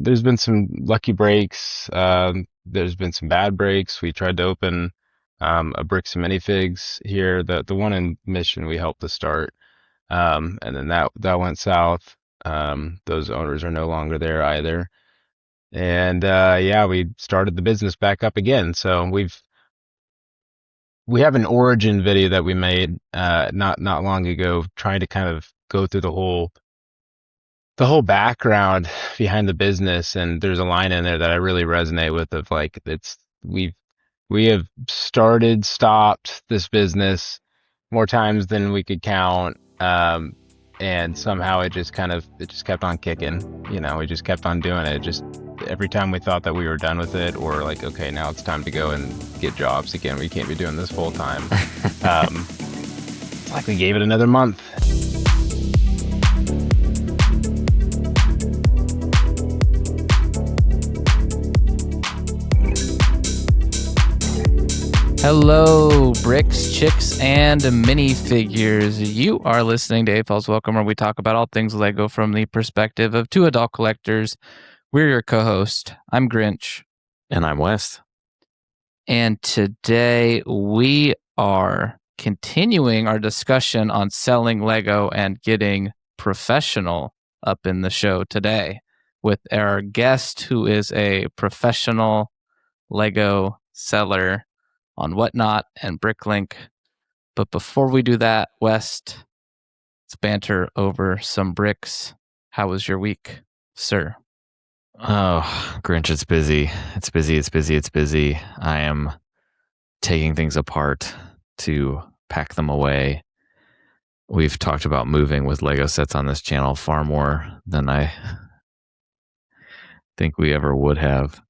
There's been some lucky breaks. There's been some bad breaks. We tried to open a bricks and minifigs here. The one in Mission we helped to start, and then that went south. Those owners are no longer there either. And yeah, we started the business back up again. So we have an origin video that we made not long ago, trying to kind of go through the whole background behind the business. And there's a line in there that I really resonate with, of like, we have started, stopped this business more times than we could count. And somehow it just kept on kicking. We just kept on doing it. Just every time we thought that we were done with it, or like, okay, now it's time to go and get jobs again. We can't be doing this full time. It's like we gave it another month. Hello, bricks, chicks, and minifigures. You are listening to AFOLs Welcome, where we talk about all things Lego from the perspective of two adult collectors. We're your co-host. I'm Grinch. And I'm West. And today we are continuing our discussion on selling Lego and getting professional up in the show today with our guest, who is a professional Lego seller on Whatnot and Bricklink. But before we do that, West, let's banter over some bricks. How was your week, sir? Oh, Grinch, it's busy. It's busy. I am taking things apart to pack them away. We've talked about moving with Lego sets on this channel far more than I think we ever would have.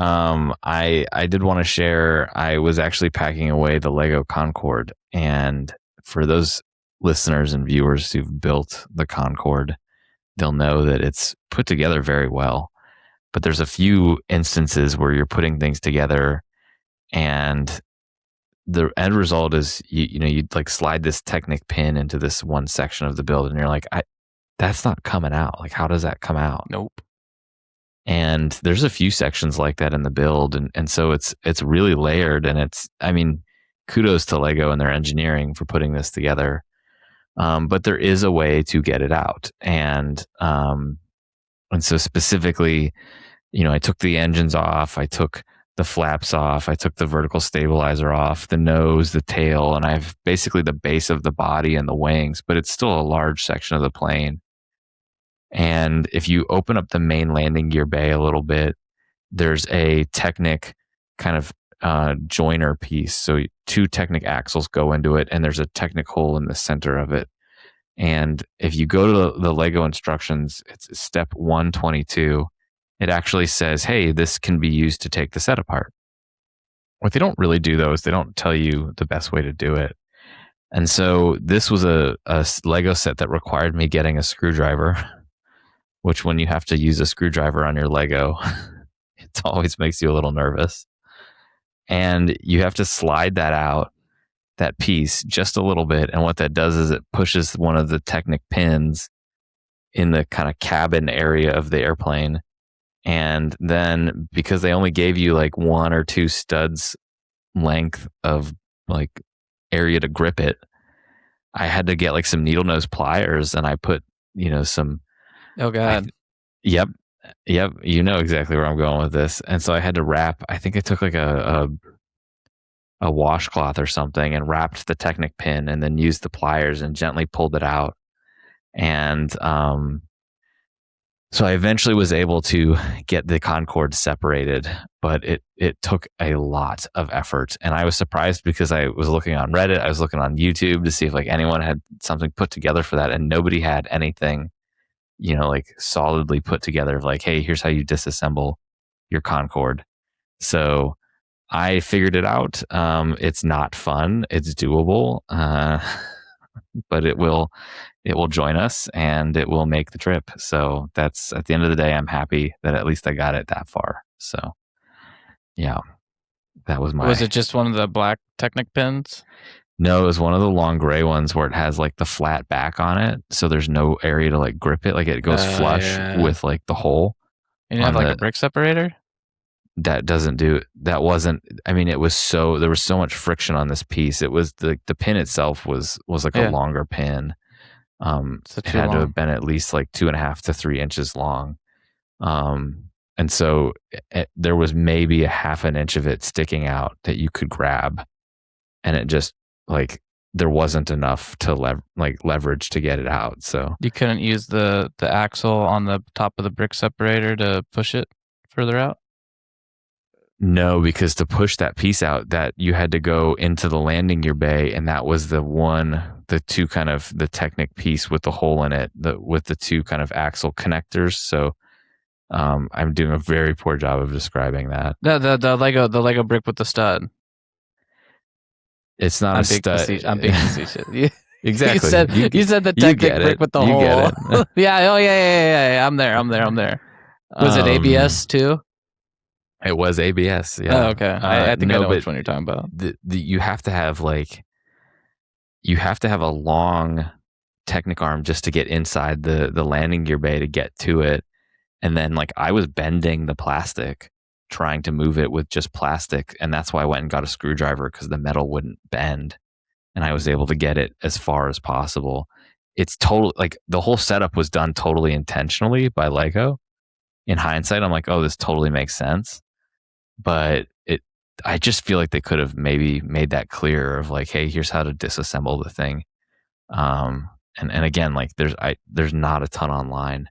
I did want to share, I was actually packing away the Lego Concorde, and for those listeners and viewers who've built the Concorde, they'll know that it's put together very well. But there's a few instances where you're putting things together and the end result is you'd like slide this Technic pin into this one section of the build and you're like, that's not coming out. Like, how does that come out? Nope. And there's a few sections like that in the build. And so it's really layered, and kudos to Lego and their engineering for putting this together. But there is a way to get it out. And so specifically, I took the engines off, I took the flaps off, I took the vertical stabilizer off, the nose, the tail, and I've basically the base of the body and the wings, but it's still a large section of the plane. And if you open up the main landing gear bay a little bit, there's a Technic kind of joiner piece. So two Technic axles go into it, and there's a Technic hole in the center of it. And if you go to the Lego instructions, it's step 122. It actually says, hey, this can be used to take the set apart. What they don't really do, though, is they don't tell you the best way to do it. And so this was a Lego set that required me getting a screwdriver, which when you have to use a screwdriver on your Lego, it always makes you a little nervous. And you have to slide that out, that piece, just a little bit. And what that does is it pushes one of the Technic pins in the kind of cabin area of the airplane. And then because they only gave you like one or two studs length of like area to grip it, I had to get like some needle nose pliers, and I put, some... Oh, God. Yep. You know exactly where I'm going with this. And so I had to wrap, I think I took like a washcloth or something and wrapped the Technic pin and then used the pliers and gently pulled it out. And so I eventually was able to get the Concorde separated, but it took a lot of effort. And I was surprised because I was looking on Reddit, I was looking on YouTube to see if like anyone had something put together for that, and nobody had anything like solidly put together of like, hey, here's how you disassemble your Concorde. So I figured it out. It's not fun. It's doable, but it will join us and it will make the trip. So that's, at the end of the day, I'm happy that at least I got it that far. So yeah, that was Was it just one of the black Technic pins? No, it was one of the long gray ones where it has like the flat back on it. So there's no area to like grip it. Like it goes flush with like the hole. And you have like a brick separator? That doesn't do that. Wasn't, I mean, it was so, there was so much friction on this piece. It was the pin itself was like a longer pin. So It too had to long. have been at least like 2.5 to 3 inches long. And so there was maybe a half an inch of it sticking out that you could grab, and it just like there wasn't enough to leverage to get it out. So You couldn't use the axle on the top of the brick separator to push it further out? no, because to push that piece out, that you had to go into the landing gear bay, and that was the two kind of the Technic piece with the hole in it, with the two kind of axle connectors. So I'm doing a very poor job of describing that. The Lego brick with the stud. It's not a stud. I'm being facetious. Exactly. You said the Technic brick with the hole. Get it. Yeah. Oh yeah. I'm there. Was it ABS too? It was ABS. Yeah. Oh, okay. I think I know which one you're talking about. You have to have a long Technic arm just to get inside the landing gear bay to get to it. And then I was bending the plastic, trying to move it with just plastic. And that's why I went and got a screwdriver, because the metal wouldn't bend. And I was able to get it as far as possible. It's totally the whole setup was done totally intentionally by Lego. In hindsight, I'm like, oh, this totally makes sense. But I just feel like they could have maybe made that clearer of hey, here's how to disassemble the thing. And again, there's not a ton online.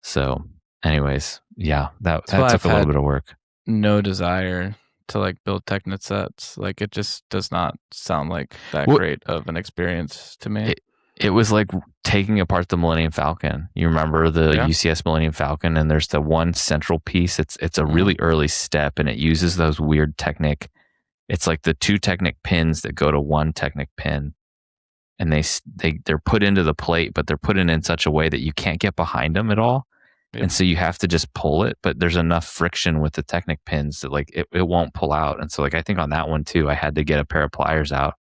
So anyways, yeah, that took a little bit of work. No desire to build Technic sets. It just does not sound like that great of an experience to me. It was like taking apart the Millennium Falcon. You remember the UCS Millennium Falcon, and there's the one central piece. It's a really early step, and it uses those weird Technic. It's like the two Technic pins that go to one Technic pin, and they're put into the plate, but they're put in such a way that you can't get behind them at all. Yep. And so you have to just pull it, but there's enough friction with the Technic pins that it won't pull out. And so I think on that one too, I had to get a pair of pliers out.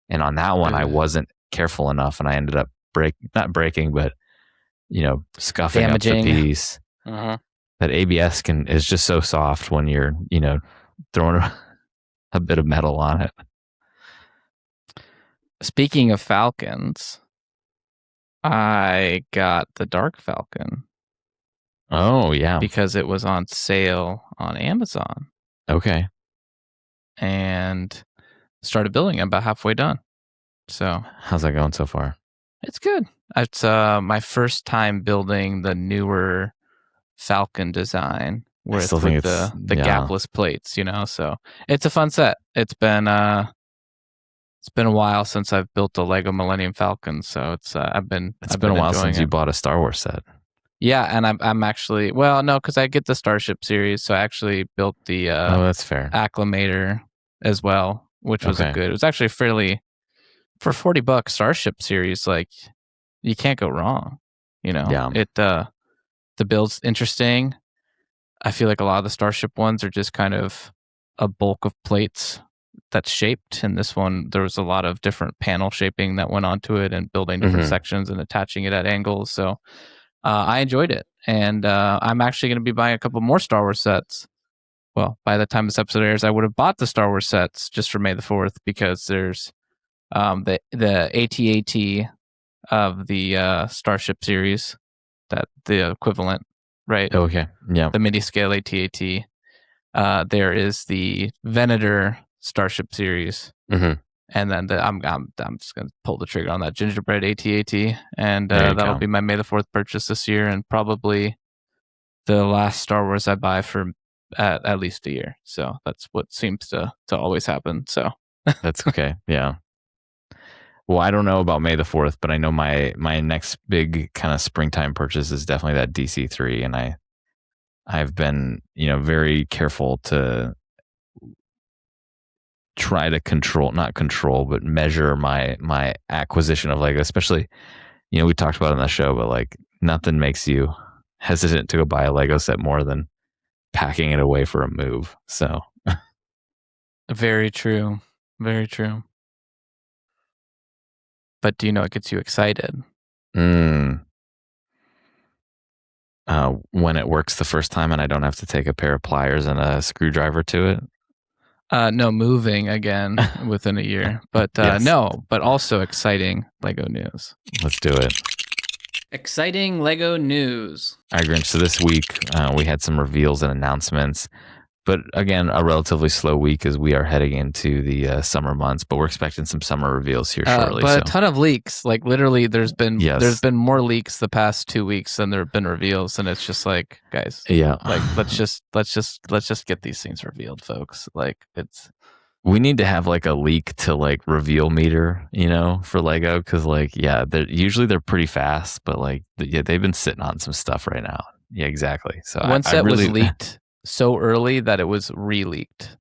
And on that one, I wasn't careful enough, and I ended up not breaking, but scuffing damaging up the piece. Uh-huh. That ABS is just so soft when you're throwing a bit of metal on it. Speaking of Falcons, I got the Dark Falcon. Oh, yeah. Because it was on sale on Amazon. Okay. And started building. I'm about halfway done. So how's that going so far? It's good. It's my first time building the newer Falcon design with the gapless plates, so it's a fun set. It's been a while since I've built a Lego Millennium Falcon, so it's been a while since you bought a Star Wars set. Yeah, and I'm actually because I get the Starship series, so I actually built the that's fair. Acclimator as well, which was good. It was actually fairly, for $40 Starship series, you can't go wrong. Yeah. It the build's interesting. I feel like a lot of the Starship ones are just kind of a bulk of plates that's shaped, and this one there was a lot of different panel shaping that went onto it and building different sections and attaching it at angles. So I enjoyed it, and I'm actually going to be buying a couple more Star Wars sets. Well, by the time this episode airs, I would have bought the Star Wars sets just for May the 4th, because there's the AT-AT of the Starship series, that the equivalent, right? Okay, yeah. The mini scale AT-AT. There is the Venator Starship series. Mm-hmm. And then I'm just gonna pull the trigger on that gingerbread AT-AT, and that'll be my May the 4th purchase this year, and probably the last Star Wars I buy for at least a year. So that's what seems to always happen. So that's okay. Yeah. Well, I don't know about May the 4th, but I know my next big kind of springtime purchase is definitely that DC-3, and I've been very careful to try to but measure my acquisition of Lego, especially, we talked about it on the show, but nothing makes you hesitant to go buy a Lego set more than packing it away for a move. So very true. Very true. But do you know what gets you excited? when it works the first time and I don't have to take a pair of pliers and a screwdriver to it. No, moving again within a year. But Yes. no, but also exciting Lego news. Let's do it. Exciting Lego news. All right, Grinch. So this week we had some reveals and announcements, but again, a relatively slow week as we are heading into the summer months. But we're expecting some summer reveals here shortly. But a ton of leaks. Like literally, there's been more leaks the past 2 weeks than there have been reveals, and it's just like, guys, yeah, like let's just get these things revealed, folks. Like we need to have like a leak to like reveal meter, for Lego, because they're pretty fast, but like they've been sitting on some stuff right now. Yeah, exactly. So one set was leaked so early that it was re-leaked.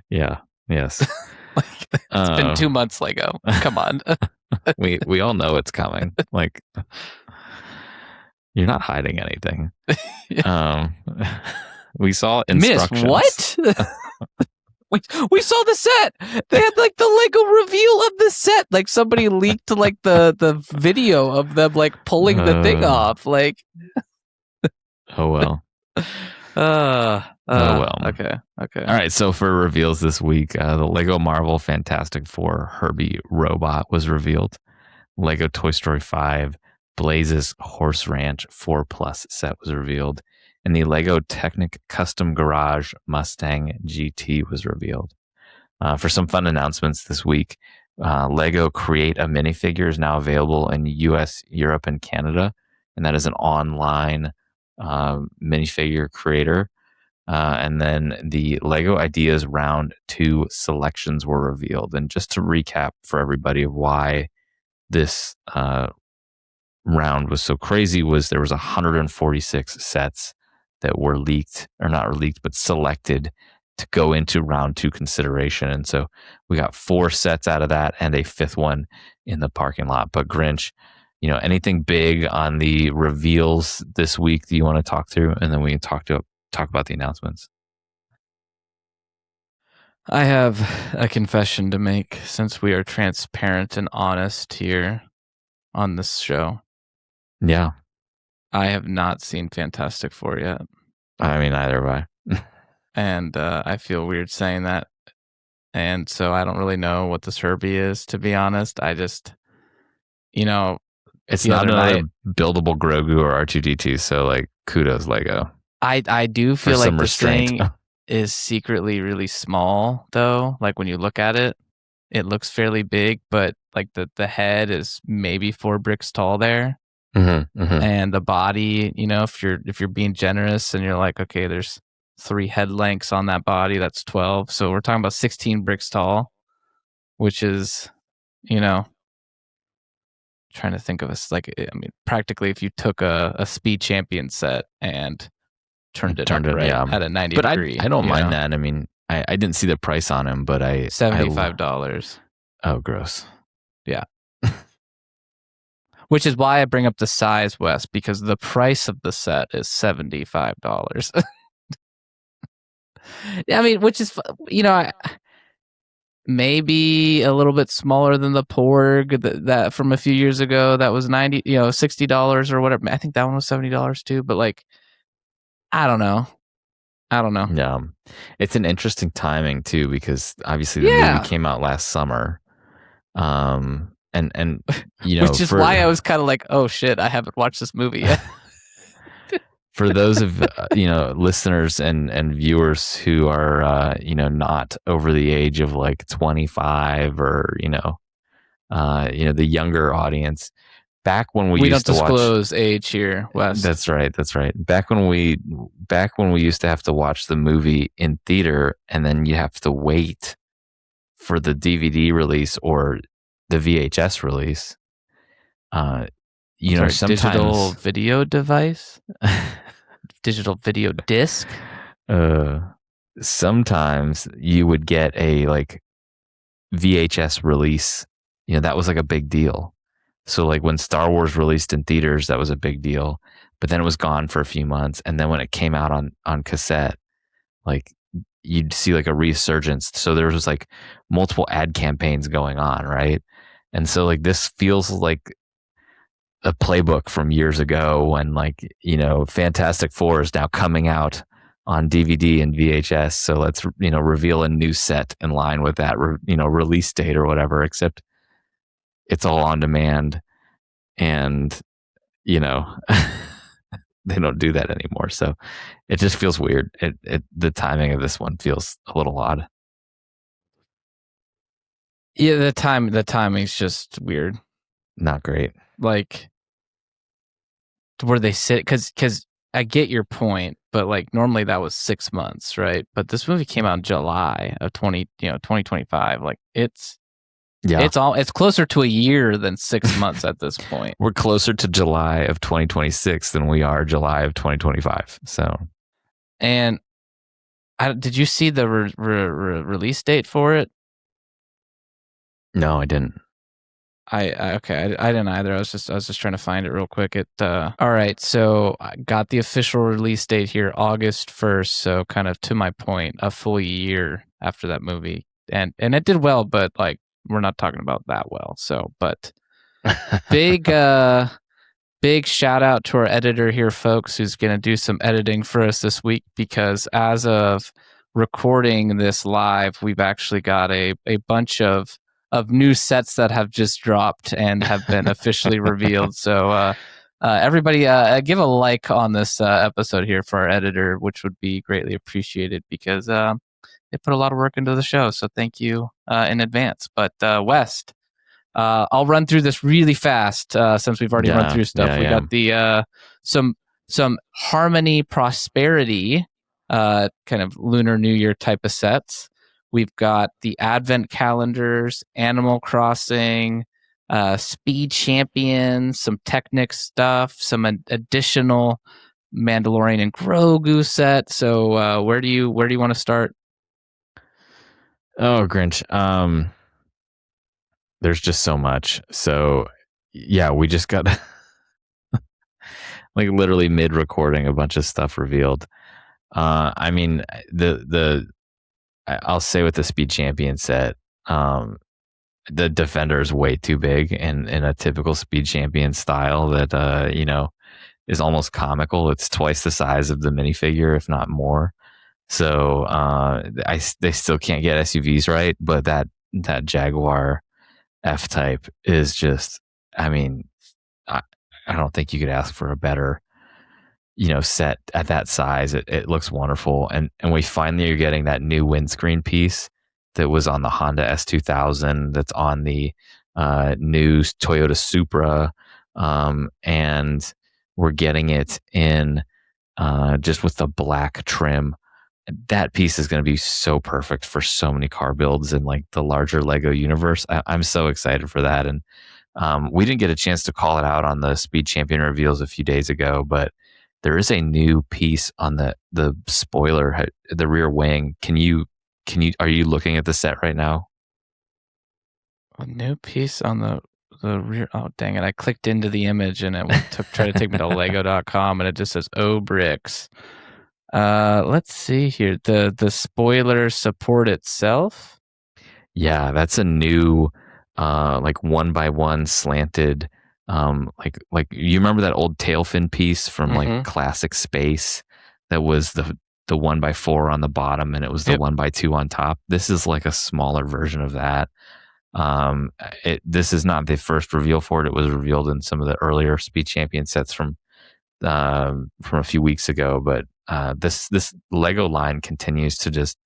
Yeah. Yes. It's been 2 months, Lego. Come on. we all know it's coming. Like, you're not hiding anything. We saw instructions. Miss, what? we saw the set. They had like the Lego reveal of the set. Like somebody leaked like the video of them like pulling the thing off. Like, oh well. Oh well. Okay. All right. So for reveals this week, the Lego Marvel Fantastic Four Herbie robot was revealed. Lego Toy Story 5 Blaze's Horse Ranch 4+ set was revealed. And the Lego Technic Custom Garage Mustang GT was revealed. For some fun announcements this week, Lego Create a Minifigure is now available in US, Europe, and Canada. And that is an online minifigure creator. And then the Lego Ideas Round 2 selections were revealed. And just to recap for everybody of why this round was so crazy was there was 146 sets that were leaked, or not leaked, but selected to go into round 2 consideration. And so we got 4 sets out of that and a 5th one in the parking lot. But Grinch, anything big on the reveals this week that you want to talk through? And then we can talk about the announcements. I have a confession to make since we are transparent and honest here on this show. Yeah. I have not seen Fantastic Four yet. I mean, neither have I. And I feel weird saying that. And so I don't really know what this Herbie is, to be honest. I just, it's not another buildable Grogu or R2D2. So like, kudos Lego. I do feel like this restraint. thing is secretly really small, though. Like when you look at it, it looks fairly big, but like the head is maybe 4 bricks tall there. Mm-hmm, mm-hmm. And the body, if you're being generous and you're like, okay, there's 3 head lengths on that body, that's 12. So we're talking about 16 bricks tall, which is, trying to think of us like, I mean, practically if you took a Speed Champion set and turned it at a 90 but degree. I don't mind that. I mean, I didn't see the price on him, but $75. Oh, gross. Yeah. Which is why I bring up the size, Wes, because the price of the set is $75. I mean, which is, maybe a little bit smaller than the Porg that from a few years ago that was $60 or whatever. I think that one was $70 too, but like, I don't know. Yeah. It's an interesting timing too, because obviously the movie came out last summer. And which is why I was kind of like, oh shit, I haven't watched this movie yet. For those of listeners and viewers who are not over the age of like 25 or the younger audience, back when we used to watch, don't disclose age here, Wes. That's right. Back when we used to have to watch the movie in theater, and then you have to wait for the DVD release or the VHS release. Sometimes digital video device, digital video disc. Sometimes you would get a like VHS release. That was like a big deal. So like when Star Wars released in theaters, that was a big deal. But then it was gone for a few months, and then when it came out on cassette, like you'd see like a resurgence. So there was like multiple ad campaigns going on, right? And so like this feels like a playbook from years ago when, like, Fantastic Four is now coming out on DVD and VHS. So let's, reveal a new set in line with that, release date or whatever, except it's all on demand. And, they don't do that anymore. So it just feels weird. The timing of this one feels a little odd. Yeah, the timing's just weird. Not great. Like, where they sit, because I get your point, but like normally that was 6 months, right? But this movie came out in July of 2025. Like it's closer to a year than 6 months at this point. We're closer to July of 2026 than we are July of 2025. So, and did you see the release date for it? No, I didn't. I didn't either. I was just trying to find it real quick. All right, so I got the official release date here, August 1st. So kind of to my point, a full year after that movie, and it did well, but like we're not talking about that well. So, but big shout out to our editor here, folks, who's going to do some editing for us this week, because as of recording this live, we've actually got a bunch of new sets that have just dropped and have been officially revealed. So everybody give a like on this episode here for our editor, which would be greatly appreciated, because they put a lot of work into the show. So thank you in advance. But West, I'll run through this really fast since we've already run through stuff. We got the some Harmony Prosperity kind of Lunar New Year type of sets. We've got the Advent calendars, Animal Crossing, Speed Champions, some Technic stuff, some additional Mandalorian and Grogu set. So where do you want to start? Oh, Grinch. There's just so much. So yeah, we just got like literally mid-recording a bunch of stuff revealed. I mean, I'll say with the Speed Champion set, the Defender is way too big and in a typical Speed Champion style that is almost comical. It's twice the size of the minifigure, if not more. So they still can't get SUVs right, but that Jaguar F-Type is just, I mean, I don't think you could ask for a better set at that size. It looks wonderful, and we finally are getting that new windscreen piece that was on the Honda S2000, that's on the new Toyota Supra, and we're getting it in just with the black trim. That piece is going to be so perfect for so many car builds in like the larger Lego universe. I'm so excited for that. And we didn't get a chance to call it out on the Speed Champion reveals a few days ago, but there is a new piece on the spoiler, the rear wing. Are you looking at the set right now? A new piece on the rear. Oh, dang it. I clicked into the image and it tried to take me to lego.com and it just says, "Oh, bricks." Let's see here. The spoiler support itself. Yeah, that's a new like 1x1 slanted like you remember that old tail fin piece from like classic Space that was the 1x4 on the bottom and it was the 1x2 on top. This is like a smaller version of that. This is not the first reveal for it. It was revealed in some of the earlier Speed Champion sets from a few weeks ago, but this Lego line continues to just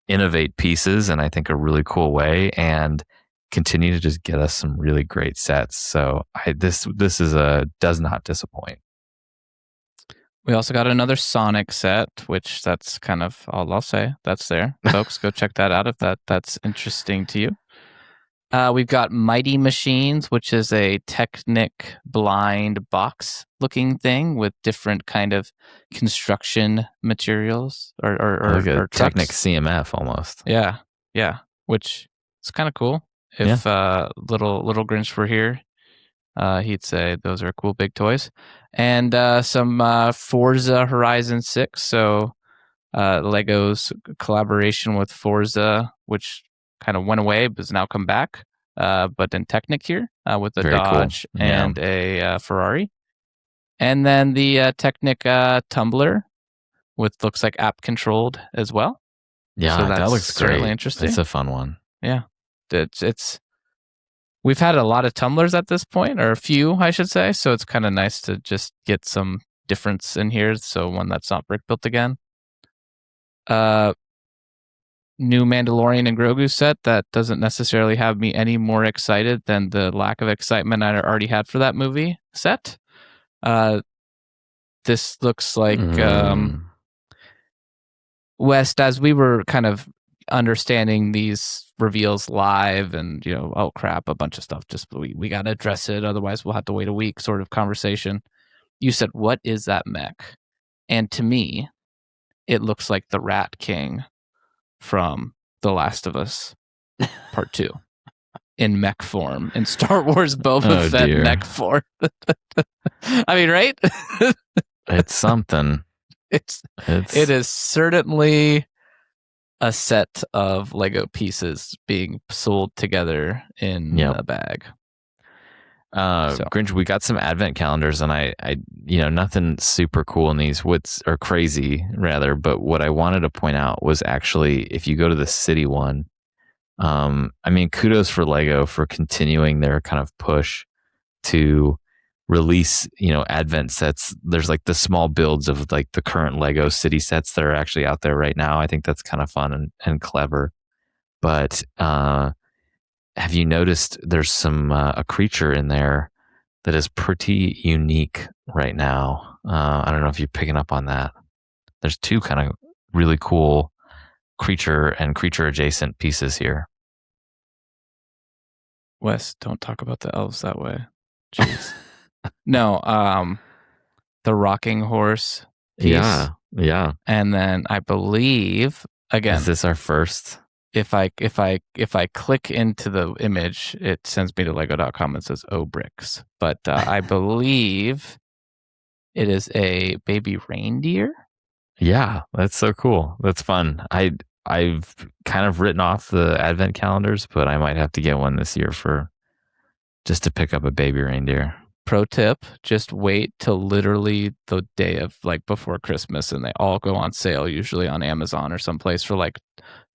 innovate pieces in I think a really cool way and continue to just get us some really great sets. So this is does not disappoint. We also got another Sonic set, which that's kind of all I'll say. That's there, folks. Go check that out if that's interesting to you. We've got Mighty Machines, which is a Technic blind box looking thing with different kind of construction materials or Technic CMF almost. Yeah, which is kind of cool. If little Grinch were here, he'd say those are cool big toys. And some Forza Horizon 6. So Lego's collaboration with Forza, which kind of went away but has now come back. but in Technic here with a Very cool. Dodge Yeah. and a Ferrari. And then the Technic tumbler with looks like app controlled as well. Yeah, So that that's looks great. certainly interesting. It's a fun one. Yeah. It's we've had a lot of tumblers at this point, or a few, I should say. So it's kind of nice to just get some difference in here. So one that's not brick built again. New Mandalorian and Grogu set that doesn't necessarily have me any more excited than the lack of excitement I already had for that movie set. This looks like West, as we were kind of understanding these reveals live, and oh crap, a bunch of stuff. Just we got to address it, otherwise we'll have to wait a week. Sort of conversation. You said, "What is that mech?" And to me, it looks like the Rat King from The Last of Us Part 2 in mech form, in Star Wars Boba Fett dear. mech form. I mean, right? It's something. It is certainly a set of Lego pieces being sold together in a bag. Grinch, we got some advent calendars, and I nothing super cool in these, or crazy rather, but what I wanted to point out was actually, if you go to the city one, I mean, kudos for Lego for continuing their kind of push to release, advent sets. There's like the small builds of like the current Lego city sets that are actually out there right now. I think that's kind of fun and clever. But have you noticed there's some a creature in there that is pretty unique right now? I don't know if you're picking up on that. There's two kind of really cool creature and creature adjacent pieces here. Wes, don't talk about the elves that way. Jeez. No, the rocking horse piece. Yeah. And then I believe, again, is this our first? If I click into the image, it sends me to lego.com and says bricks. But I believe it is a baby reindeer. Yeah, that's so cool. That's fun. I've kind of written off the advent calendars, but I might have to get one this year just to pick up a baby reindeer. Pro tip, just wait till literally the day of before Christmas, and they all go on sale, usually on Amazon or someplace for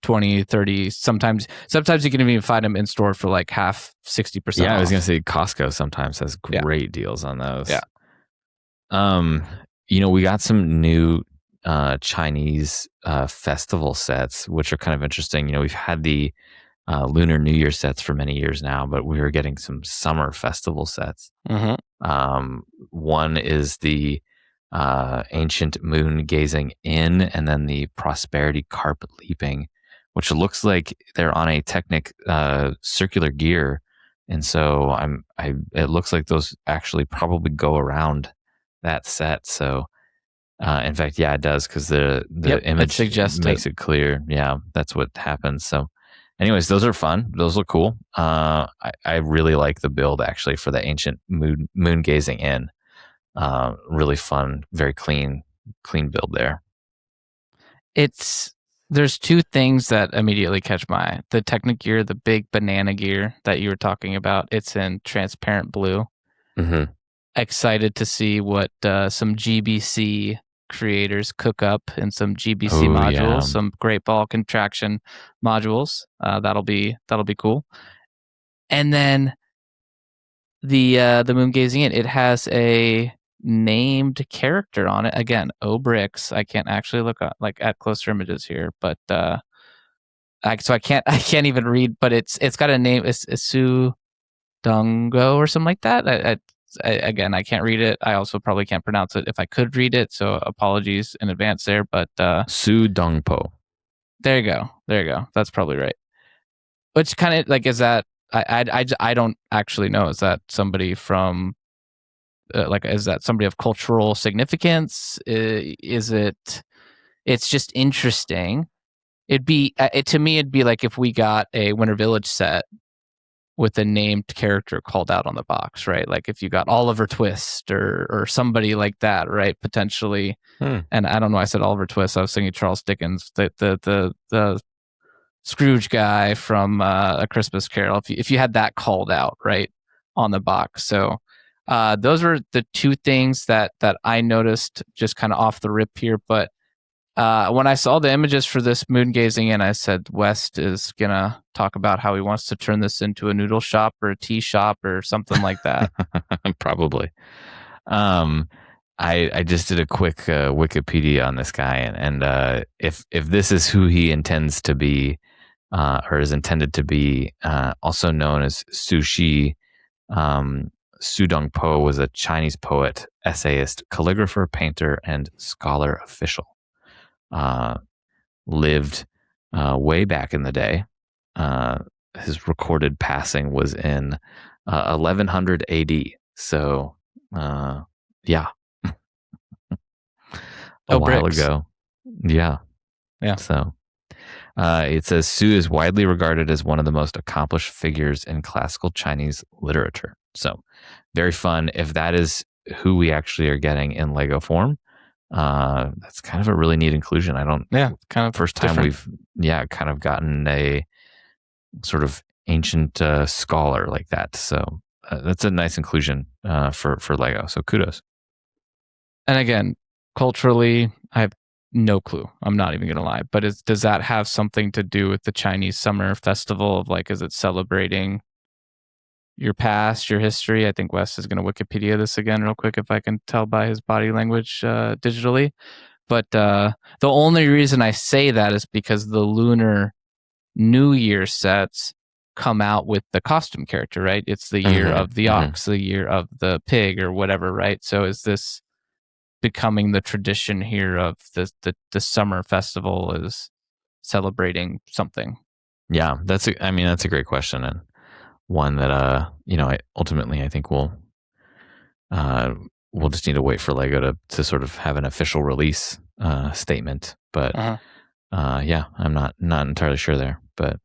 20, 30, sometimes you can even find them in store for half, 60%. Yeah, I was going to say Costco sometimes has great deals on those. Yeah. We got some new Chinese festival sets, which are kind of interesting. We've had the Lunar New Year sets for many years now, but we were getting some summer festival sets. Mm-hmm. One is the Ancient Moon Gazing In, and then the Prosperity Carp Leaping, which looks like they're on a Technic circular gear, and so it looks like those actually probably go around that set. So in fact, yeah, it does, because the image makes it clear. Yeah, that's what happens. So anyways, those are fun. Those look cool. I really like the build actually for the Ancient Moon Gazing In. Really fun, very clean build there. There's two things that immediately catch my eye. The Technic gear, the big banana gear that you were talking about, it's in transparent blue. Mm-hmm. Excited to see what some GBC creators cook up in some GBC modules, some Great Ball Contraction modules. That'll be cool. And then the Moon Gazing In, it has a named character on it. Again, bricks. I can't actually look at closer images here, but I can't even read. But it's got a name. It's Su Dongo or something like that. Again, I can't read it. I also probably can't pronounce it if I could read it. So apologies in advance there. But Su Dongpo. There you go. That's probably right. Which kind of is that? I don't actually know. Is that somebody from is that somebody of cultural significance? Is it? It's just interesting. To me, it'd be like if we got a Winter Village set with a named character called out on the box, right? Like if you got Oliver Twist or somebody like that, right? Potentially. And I don't know. I said Oliver Twist. I was thinking Charles Dickens. The Scrooge guy from A Christmas Carol. If you had that called out right on the box, so those were the two things that I noticed just kind of off the rip here. But when I saw the images for this moon gazing in, I said West is gonna talk about how he wants to turn this into a noodle shop or a tea shop or something like that. Probably. I just did a quick Wikipedia on this guy, and if this is who he intends to be, or is intended to be, also known as Su Shi, Su Dongpo was a Chinese poet, essayist, calligrapher, painter, and scholar official. Lived way back in the day. His recorded passing was in 1100 AD. So, yeah. A while bricks. ago. Yeah. So it says Su is widely regarded as one of the most accomplished figures in classical Chinese literature. So very fun. If that is who we actually are getting in Lego form, that's kind of a really neat inclusion. Kind of first time different. we've kind of gotten a sort of ancient scholar like that. So that's a nice inclusion for Lego. So kudos. And again, culturally, I have no clue. I'm not even going to lie. But does that have something to do with the Chinese Summer Festival? Of like, is it celebrating your past, your history? I think Wes is going to Wikipedia this again real quick if I can tell by his body language digitally. But the only reason I say that is because the Lunar New Year sets come out with the costume character, right? It's the year of the ox, the year of the pig, or whatever, right? So is this becoming the tradition here of the summer festival is celebrating something? Yeah, that's a great question, and one that ultimately I think we'll just need to wait for Lego to sort of have an official release statement. But yeah, I'm not entirely sure there. But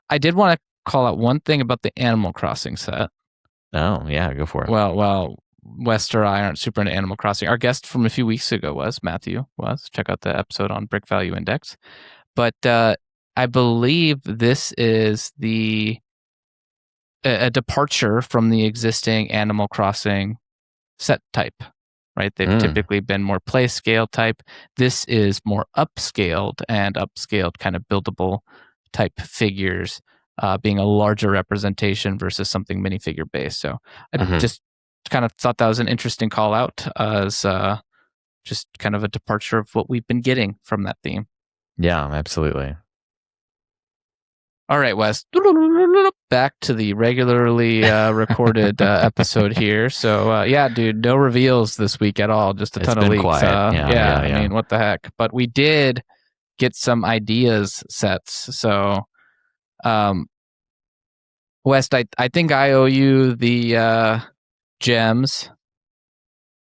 I did want to call out one thing about the Animal Crossing set. Oh yeah, go for it. Well, West or I aren't super into Animal Crossing. Our guest from a few weeks ago was Matthew. Check out the episode on Brick Value Index. But I believe this is a departure from the existing Animal Crossing set type, right? They've typically been more play scale type. This is more upscaled kind of buildable type figures, being a larger representation versus something minifigure based. So I just kind of thought that was an interesting call out as just kind of a departure of what we've been getting from that theme. Yeah, absolutely. All right, Wes. Back to the regularly recorded episode here. So, yeah, dude, no reveals this week at all. Just a ton of leaks. Quiet. Yeah. I mean, what the heck? But we did get some ideas sets. So, West, I think I owe you the gems.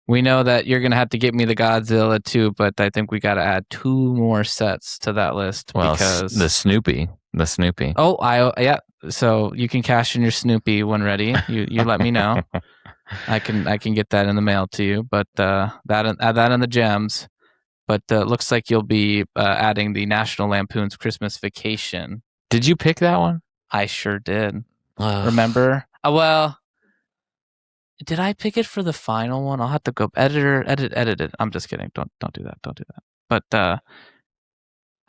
We know that you're going to have to get me the Godzilla too, but I think we got to add 2 more sets to that list. Well, because the Snoopy. Oh, yeah. So you can cash in your Snoopy when ready. You let me know. I can get that in the mail to you. But add that in the gems. But looks like you'll be adding the National Lampoon's Christmas Vacation. Did you pick that one? I sure did. Remember? Well, did I pick it for the final one? I'll have to go edit it. I'm just kidding. Don't do that. Don't do that. But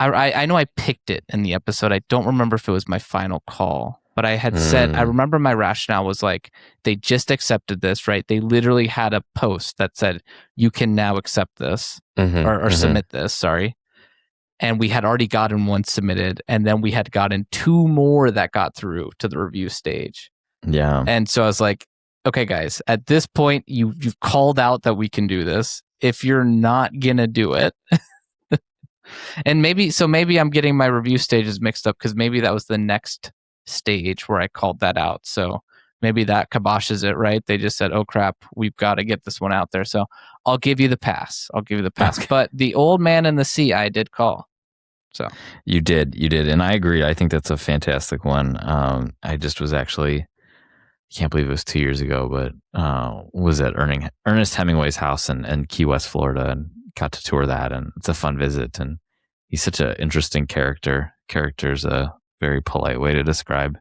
I know I picked it in the episode. I don't remember if it was my final call, but I had said, I remember my rationale was like, they just accepted this, right? They literally had a post that said, you can now accept this or submit this, sorry. And we had already gotten one submitted, and then we had gotten 2 more that got through to the review stage. Yeah. And so I was like, okay, guys, at this point, you've called out that we can do this. If you're not going to do it, and maybe I'm getting my review stages mixed up because maybe that was the next stage where I called that out. So maybe that kiboshes it, right? They just said, oh, crap, we've got to get this one out there. So I'll give you the pass. Okay. But the Old Man in the Sea, I did call. So You did. And I agree. I think that's a fantastic one. I just was actually, I can't believe it was 2 years ago, but was at Ernest Hemingway's house in Key West, Florida, and got to tour that. And it's a fun visit. And he's such an interesting character. Character's a very polite way to describe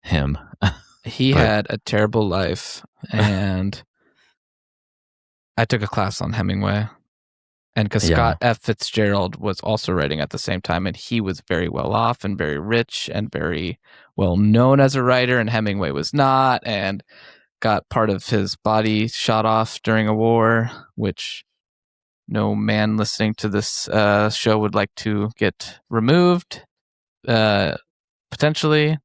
him. He had a terrible life, and I took a class on Hemingway. And because Scott F. Fitzgerald was also writing at the same time, and he was very well off and very rich and very well known as a writer, and Hemingway was not, and got part of his body shot off during a war, which no man listening to this show would like to get removed, potentially.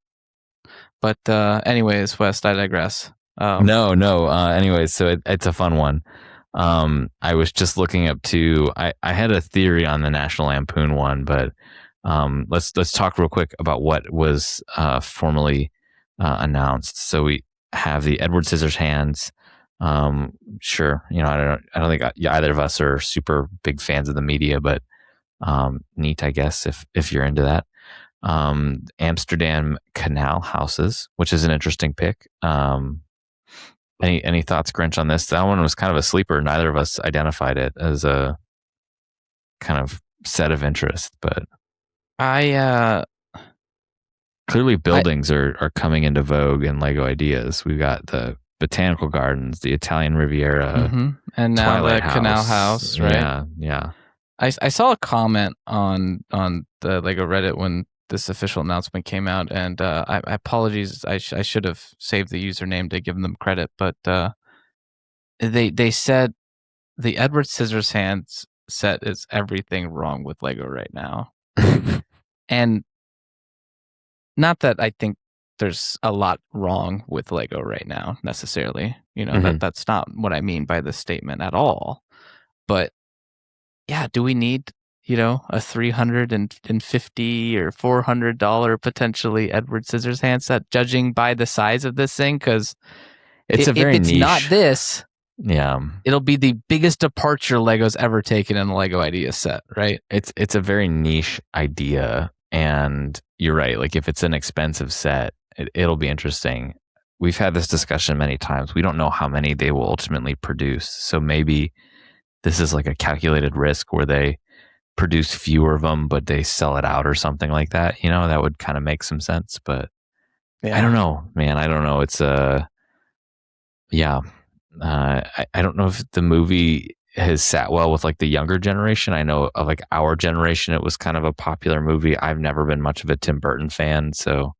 But anyways, West, I digress. No. Anyways, so it's a fun one. I was just looking up I had a theory on the National Lampoon one, but let's talk real quick about what was formally announced. So we have the Edward Scissorhands. Sure, I don't think either of us are super big fans of the media, but neat, I guess, if you're into that. Amsterdam Canal Houses, which is an interesting pick. Any thoughts, Grinch, on this? That one was kind of a sleeper. Neither of us identified it as a kind of set of interest, but clearly buildings are coming into vogue in Lego ideas. We've got the Botanical Gardens, the Italian Riviera, and now Twilight the Canal House, right? Yeah. I saw a comment on the Lego Reddit when this official announcement came out, and I apologies. I should have saved the username to give them credit, but they said the Edward Scissorhands set is everything wrong with Lego right now, and not that I think there's a lot wrong with Lego right now necessarily. That's not what I mean by this statement at all. But yeah, do we need a $350 or $400 potentially Edward Scissorhands set, judging by the size of this thing? Because it's if very it's niche. Not this, it'll be the biggest departure Lego's ever taken in a Lego idea set, right? It's a very niche idea, and you're right. Like, if it's an expensive set, it'll be interesting. We've had this discussion many times. We don't know how many they will ultimately produce, so maybe this is like a calculated risk where they produce fewer of them, but they sell it out or something like that. That would kind of make some sense, but I don't know, man. I don't know. It's I don't know if the movie has sat well with like the younger generation. I know of like our generation, it was kind of a popular movie. I've never been much of a Tim Burton fan. So,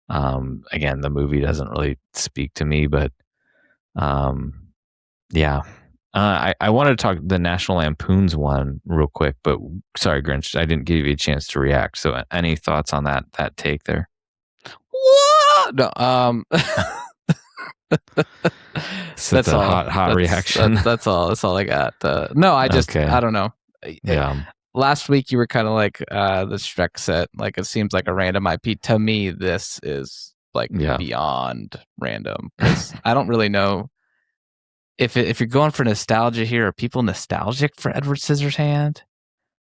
again, the movie doesn't really speak to me, but, I wanted to talk the National Lampoon's one real quick, but sorry, Grinch, I didn't give you a chance to react. So any thoughts on that take there? What? No, so that's a hot reaction. That's all I got. No, I just, I don't know. Yeah. Last week you were kind of like, the Shrek set, like it seems like a random IP. To me, this is like beyond random, because I don't really know if you're going for nostalgia here. Are people nostalgic for Edward Scissorhands?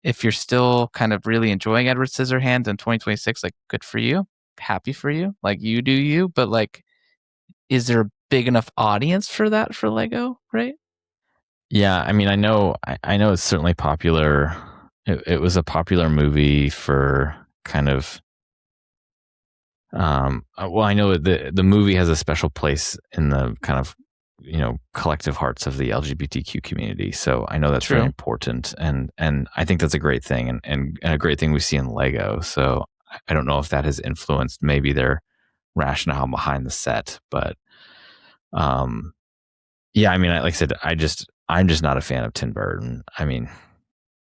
If you're still kind of really enjoying Edward Scissorhands in 2026, like, good for you, happy for you, like, you do you. But like, is there a big enough audience for that for Lego, right? Yeah, I mean, I know it's certainly popular. It was a popular movie for kind of. Well, I know the movie has a special place in the kind of collective hearts of the LGBTQ community. So I know that's very important, and I think that's a great thing, and a great thing we see in Lego. So I don't know if that has influenced maybe their rationale behind the set, but I mean, like I said, I'm just not a fan of Tim Burton. I mean,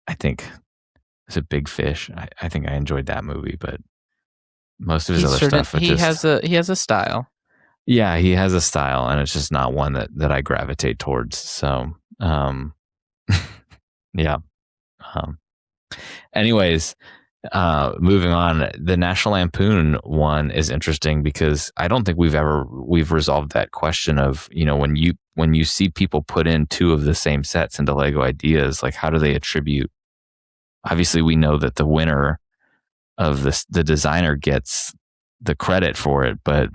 I think it's a Big Fish. I think I enjoyed that movie, but most of his other stuff, he has a style. Yeah, he has a style, and it's just not one that I gravitate towards. So, yeah. Anyways, moving on, the National Lampoon one is interesting because I don't think we've resolved that question of, when you see people put in two of the same sets into Lego Ideas, like, how do they attribute? Obviously, we know that the winner of the designer gets the credit for it, but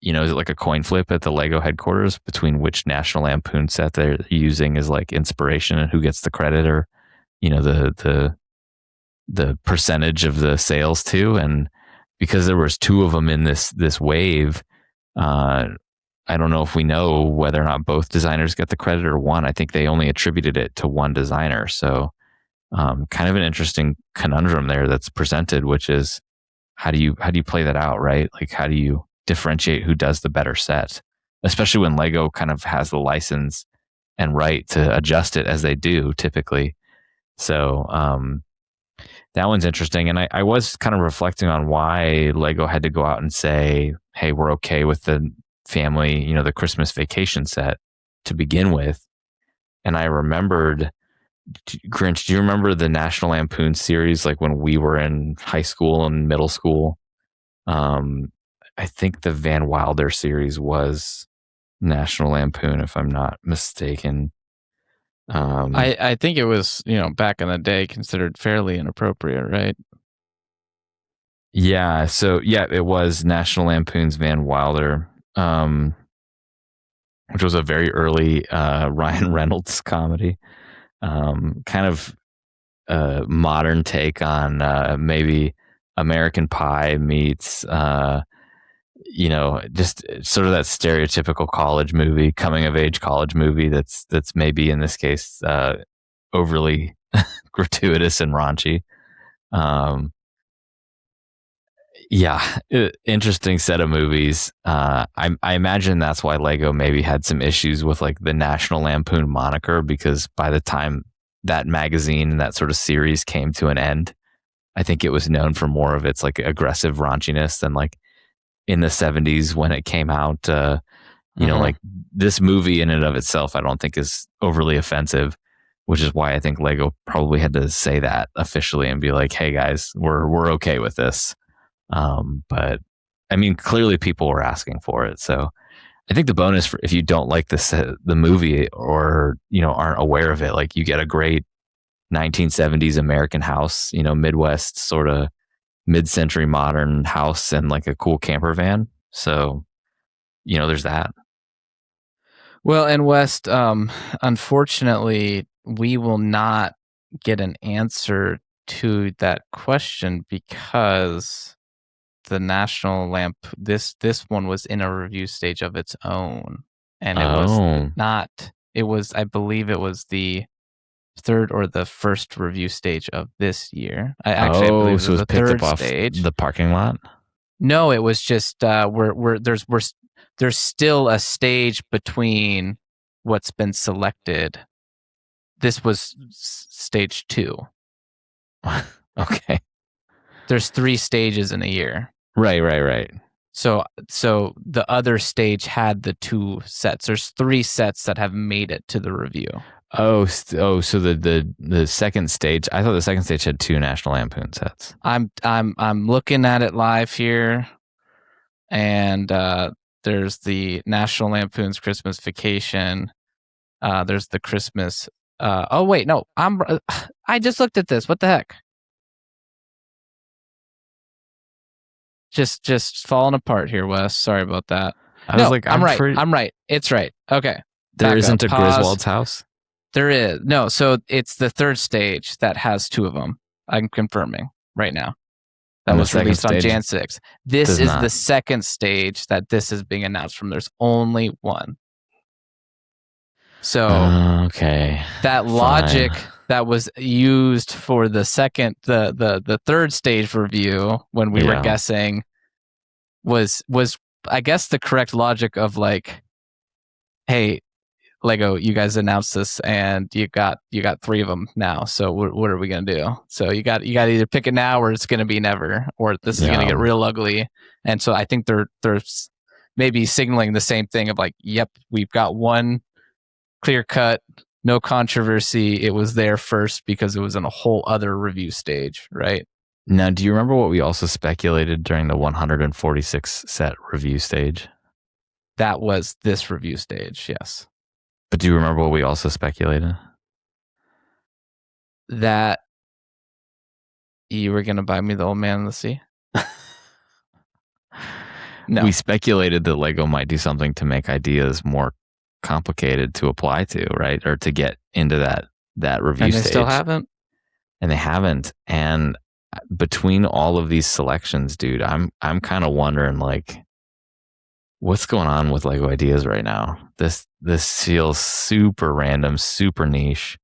is it like a coin flip at the Lego headquarters between which National Lampoon set they're using as like inspiration and who gets the credit, or the the percentage of the sales to, and because there was 2 of them in this wave, I don't know if we know whether or not both designers get the credit or one. I think they only attributed it to one designer. So kind of an interesting conundrum there that's presented, which is how do you play that out, right? Like, how do you differentiate who does the better set, especially when Lego kind of has the license and right to adjust it as they do typically. So that one's interesting. And I was kind of reflecting on why Lego had to go out and say, hey, we're okay with the family, the Christmas vacation set to begin with. And I remembered, Grinch, do you remember the National Lampoon series, like when we were in high school and middle school? I think the Van Wilder series was National Lampoon, if I'm not mistaken. I think it was, back in the day considered fairly inappropriate, right? Yeah. So yeah, it was National Lampoon's Van Wilder, which was a very early Ryan Reynolds comedy. Kind of a modern take on maybe American Pie meets just sort of that stereotypical college movie, coming of age college movie that's maybe in this case overly gratuitous and raunchy. Interesting set of movies. I imagine that's why Lego maybe had some issues with like the National Lampoon moniker, because by the time that magazine and that sort of series came to an end, I think it was known for more of its like aggressive raunchiness than like in the 70s when it came out. Like this movie in and of itself, I don't think is overly offensive, which is why I think Lego probably had to say that officially and be like, hey guys, we're okay with this. But I mean, clearly people were asking for it. So I think the bonus for if you don't like the movie or, aren't aware of it, like you get a great 1970s American house, Midwest sort of mid-century modern house and like a cool camper van. So, there's that. Well, and West, unfortunately, we will not get an answer to that question because the National Lamp, this one was in a review stage of its own, and it was not. It was, I believe, it was the third or the first review stage of this year. I believe so it was the picked third up off stage. The parking lot. No, it was just there's still a stage between what's been selected. This was stage 2. Okay. There's 3 stages in a year. Right. So the other stage had the 2 sets. There's 3 sets that have made it to the review. So the second stage, I thought the second stage had 2 National Lampoon sets. I'm looking at it live here, and there's the National Lampoon's Christmas Vacation. There's the Christmas. Oh wait, no, I just looked at this. What the heck? Just falling apart here, Wes. Sorry about that. I'm right. It's right. Okay. There isn't a Griswold's house? There is. No, so it's the third stage that has 2 of them. I'm confirming right now. That was released on Jan 6th. This is the second stage that this is being announced from. There's only one. So okay, that logic that was used for the third stage review when we were guessing was I guess the correct logic of like, hey, Lego, you guys announced this and you got 3 of them now. So what are we gonna do? So you got to either pick it now or it's gonna be never, or this is gonna get real ugly. And so I think they're maybe signaling the same thing of like, yep, we've got one clear cut, no controversy. It was there first because it was in a whole other review stage, right? Now, do you remember what we also speculated during the 146 set review stage? That was this review stage, yes. But do you remember what we also speculated? That you were going to buy me the Old Man in the Sea? No. We speculated that Lego might do something to make ideas more complicated to apply to, right? Or to get into that review stage. And they still haven't? and they haven't. And between all of these selections, dude, I'm kind of wondering like what's going on with Lego Ideas right now. This feels super random, super niche.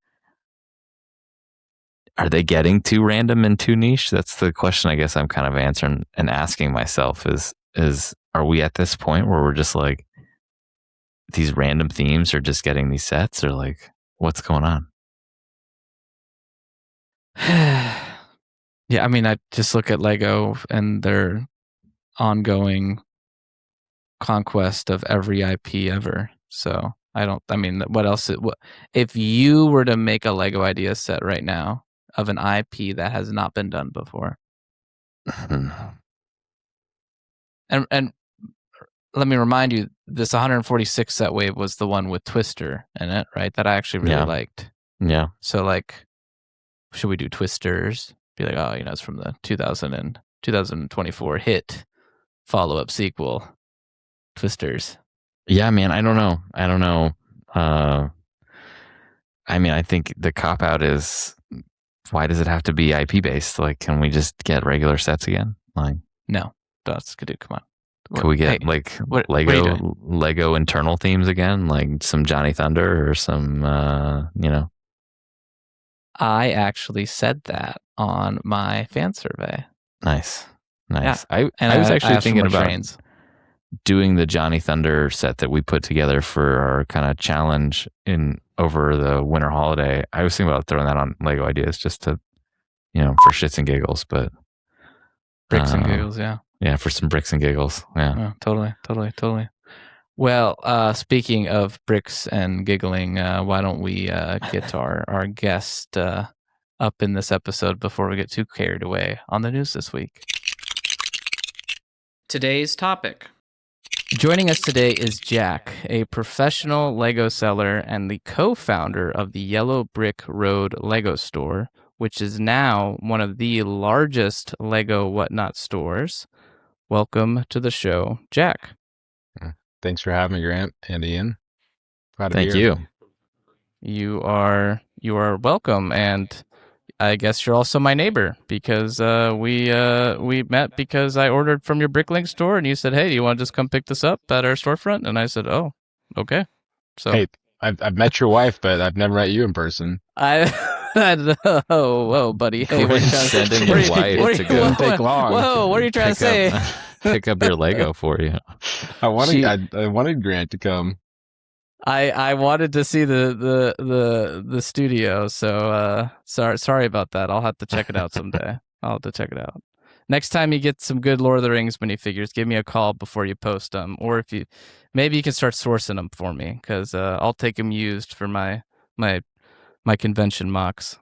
Are they getting too random and too niche? That's the question I guess I'm kind of answering and asking myself is are we at this point where we're just like these random themes are just getting these sets, or like what's going on? Yeah, I mean, I just look at Lego and their ongoing conquest of every IP ever. So I mean, what else? If you were to make a Lego idea set right now of an IP that has not been done before, and let me remind you, this 146 set wave was the one with Twister in it, right? That I actually really liked. Yeah. So like, should we do Twisters? Be like, oh, it's from the 2024 hit follow-up sequel, Twisters. Yeah, man, I don't know. I mean, I think the cop out is why does it have to be IP based? Like, can we just get regular sets again? Like, no, that's good. Come on. Can we get Lego internal themes again? Like some Johnny Thunder or some, I actually said that on my fan survey. Nice. Yeah. I was actually thinking about doing the Johnny Thunder set that we put together for our kind of challenge over the winter holiday. I was thinking about throwing that on Lego Ideas just to, for shits and giggles, but bricks and giggles. Yeah. Yeah. For some bricks and giggles. Yeah. Totally. Well, speaking of bricks and giggling, why don't we get our guest up in this episode before we get too carried away on the news this week. Today's topic. Joining us today is Jack, a professional Lego seller and the co-founder of the Yellow Brick Road Lego store, which is now one of the largest Lego whatnot stores. Welcome to the show, Jack. Thanks for having me, Grant and Ian. Glad to be here. Thank you. You are welcome, and I guess you're also my neighbor because we met because I ordered from your Bricklink store, and you said, "Hey, do you want to just come pick this up at our storefront?" And I said, "Oh, okay." So hey, I've met your wife, but I've never met you in person. Whoa, buddy! Hey, what are you sending your wife to go? Take long. Whoa, what are you trying to say? Pick up your Lego for you. I wanted Grant to come. I wanted to see the studio, so sorry about that. I'll have to check it out someday. I'll have to check it out. Next time you get some good Lord of the Rings minifigures, give me a call before you post them, or maybe you can start sourcing them for me, because I'll take them used for my convention mocks.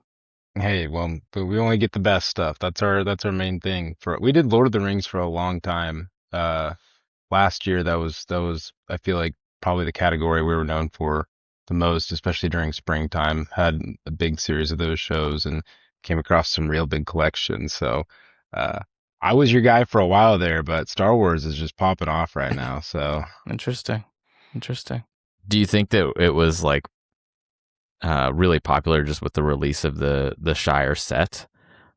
Hey, well, but we only get the best stuff. That's our main thing. We did Lord of the Rings for a long time. Last year that was I feel like probably the category we were known for the most, especially during springtime. Had a big series of those shows and came across some real big collections. So I was your guy for a while there, but Star Wars is just popping off right now. So interesting. Do you think that it was like really popular just with the release of the Shire set,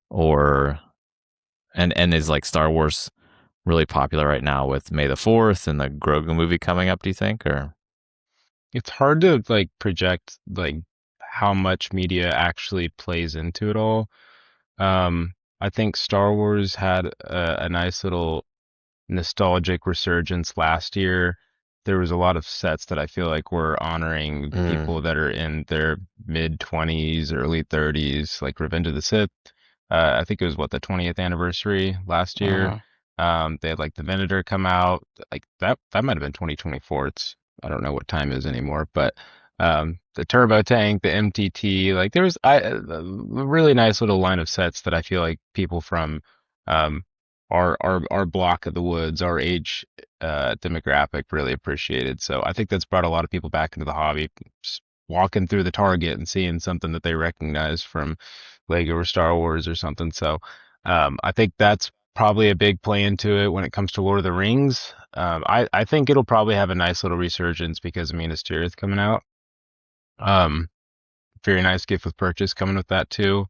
or and is like Star Wars really popular right now with May the 4th and the Grogu movie coming up, do you think? Or it's hard to like project like how much media actually plays into it all. I think Star Wars had a nice little nostalgic resurgence last year. There was a lot of sets that I feel like were honoring people that are in their mid 20s, early 30s, like Revenge of the Sith. I think it was the 20th anniversary last year. They had like the Venator come out, like that might have been 2024. I don't know what time it is anymore, but the Turbo Tank, the MTT, like there was a really nice little line of sets that I feel like people from our block of the woods, our age demographic really appreciated. So I think that's brought a lot of people back into the hobby, just walking through the Target and seeing something that they recognize from Lego or Star Wars or something. So I think that's probably a big play into it when it comes to Lord of the Rings. I think it'll probably have a nice little resurgence because of Minas Tirith coming out. Very nice gift with purchase coming with that too.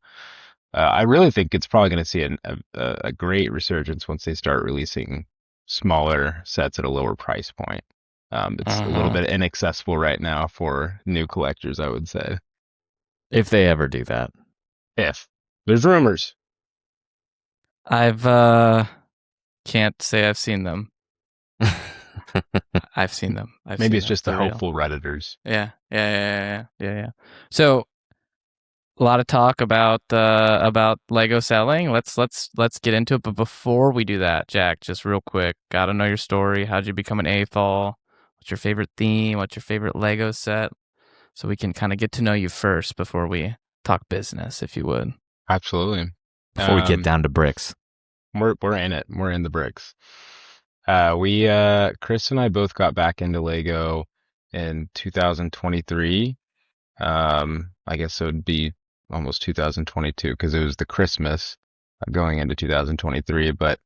I really think it's probably going to see a great resurgence once they start releasing smaller sets at a lower price point. It's a little Uh-huh. bit inaccessible right now for new collectors, I would say. If they ever do that. If there's rumors. I've can't say I've seen them. I've seen them. I've Maybe seen it's them. just the They're real. hopeful Redditors. Yeah. So a lot of talk about Lego selling. Let's get into it. But before we do that, Jack, just real quick, gotta know your story. How'd you become an AFOL? What's your favorite theme? What's your favorite Lego set? So we can kind of get to know you first before we talk business, if you would. Absolutely. Before we get down to bricks. We're in it. We're in the bricks. Chris and I both got back into Lego in 2023. I guess it would be almost 2022 because it was the Christmas going into 2023. But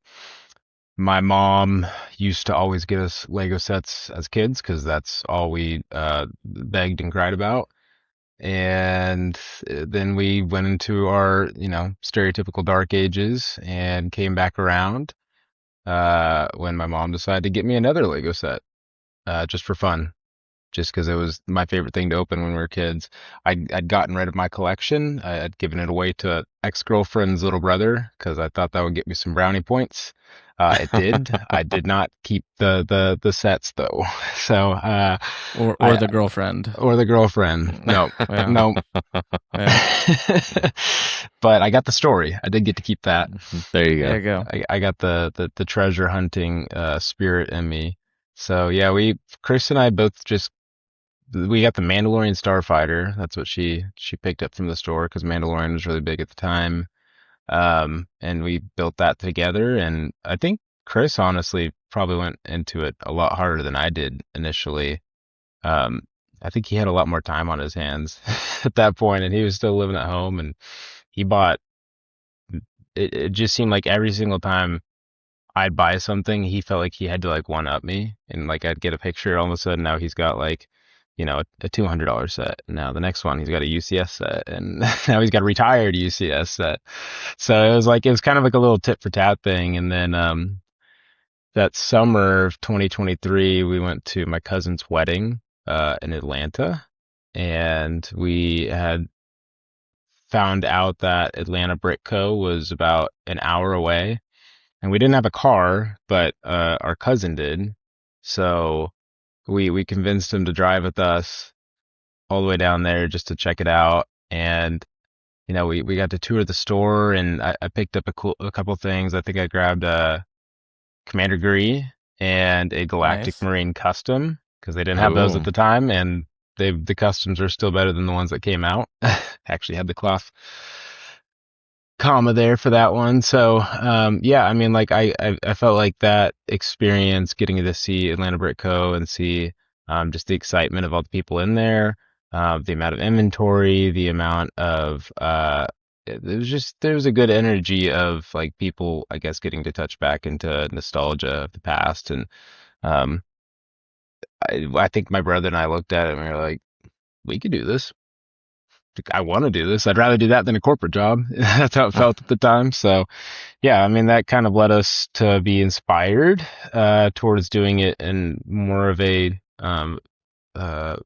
my mom used to always get us Lego sets as kids because that's all we begged and cried about. And then we went into our, stereotypical dark ages and came back around when my mom decided to get me another Lego set just for fun, just because it was my favorite thing to open when we were kids. I'd gotten rid of my collection. I'd given it away to an ex-girlfriend's little brother because I thought that would get me some brownie points. It did. I did not keep the sets though. So Or the girlfriend. or the girlfriend. No, Yeah. no. Yeah. But I got the story. I did get to keep that. There you go. There you go. I got the treasure hunting spirit in me. So yeah, Chris and I both we got the Mandalorian Starfighter. That's what she picked up from the store because Mandalorian was really big at the time. And we built that together. And I think Chris honestly probably went into it a lot harder than I did initially. Um, I think he had a lot more time on his hands at that point, and he was still living at home. And he bought. It just seemed like every single time I'd buy something, he felt like he had to like one up me, and like I'd get a picture. All of a sudden, now he's got like, a $200 set. Now the next one, he's got a UCS set, and now he's got a retired UCS set. So it was kind of like a little tit for tat thing. And then that summer of 2023, we went to my cousin's wedding in Atlanta, and we had found out that Atlanta Brick Co. was about an hour away. And we didn't have a car, but our cousin did. So we convinced him to drive with us all the way down there just to check it out. And we got to tour the store, and I picked up a couple things. I think I grabbed a Commander Gree and a Galactic Nice. Marine Custom because they didn't have those at Ooh. the time, and the customs are still better than the ones that came out. Actually had the cloth comma there for that one. So yeah, I mean, like I felt like that experience getting to see Atlanta Brick Co. and see just the excitement of all the people in there, the amount of inventory, the amount of there was a good energy of like people, I guess, getting to touch back into nostalgia of the past. And um I think my brother and I looked at it and we were like, we could do this. I want to do this. I'd rather do that than a corporate job. That's how it felt at the time. So, yeah, I mean, that kind of led us to be inspired towards doing it in more of a uh,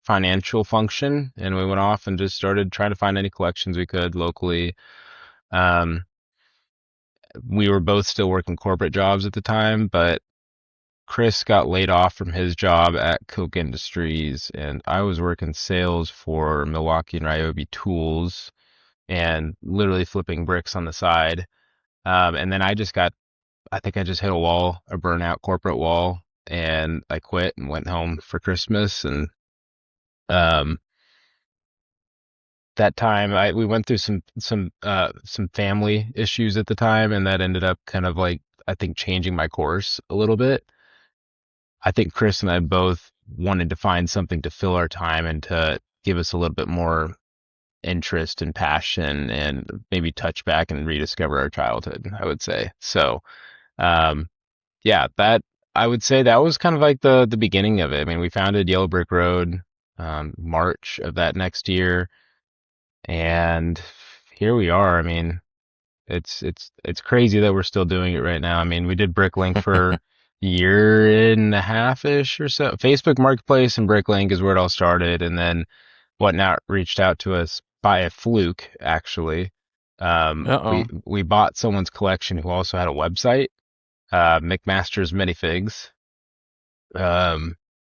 financial function. And we went off and just started trying to find any collections we could locally. Um, we were both still working corporate jobs at the time, but Chris got laid off from his job at Coke Industries, and I was working sales for Milwaukee and Ryobi Tools and literally flipping bricks on the side. And then I think I just hit a burnout corporate wall, and I quit and went home for Christmas. And um, that time, we went through some family issues at the time, and that ended up kind of like I think changing my course a little bit. I think Chris and I both wanted to find something to fill our time and to give us a little bit more interest and passion and maybe touch back and rediscover our childhood, I would say. So, um, yeah, that I would say that was kind of like the beginning of it. I mean, we founded Yellow Brick Road, March of that next year. And here we are. I mean, it's crazy that we're still doing it right now. I mean, we did Bricklink for a year and a half ish or so. Facebook Marketplace and Bricklink is where it all started, and then Whatnot reached out to us by a fluke, actually. Uh-oh. We bought someone's collection who also had a website, McMaster's Minifigs.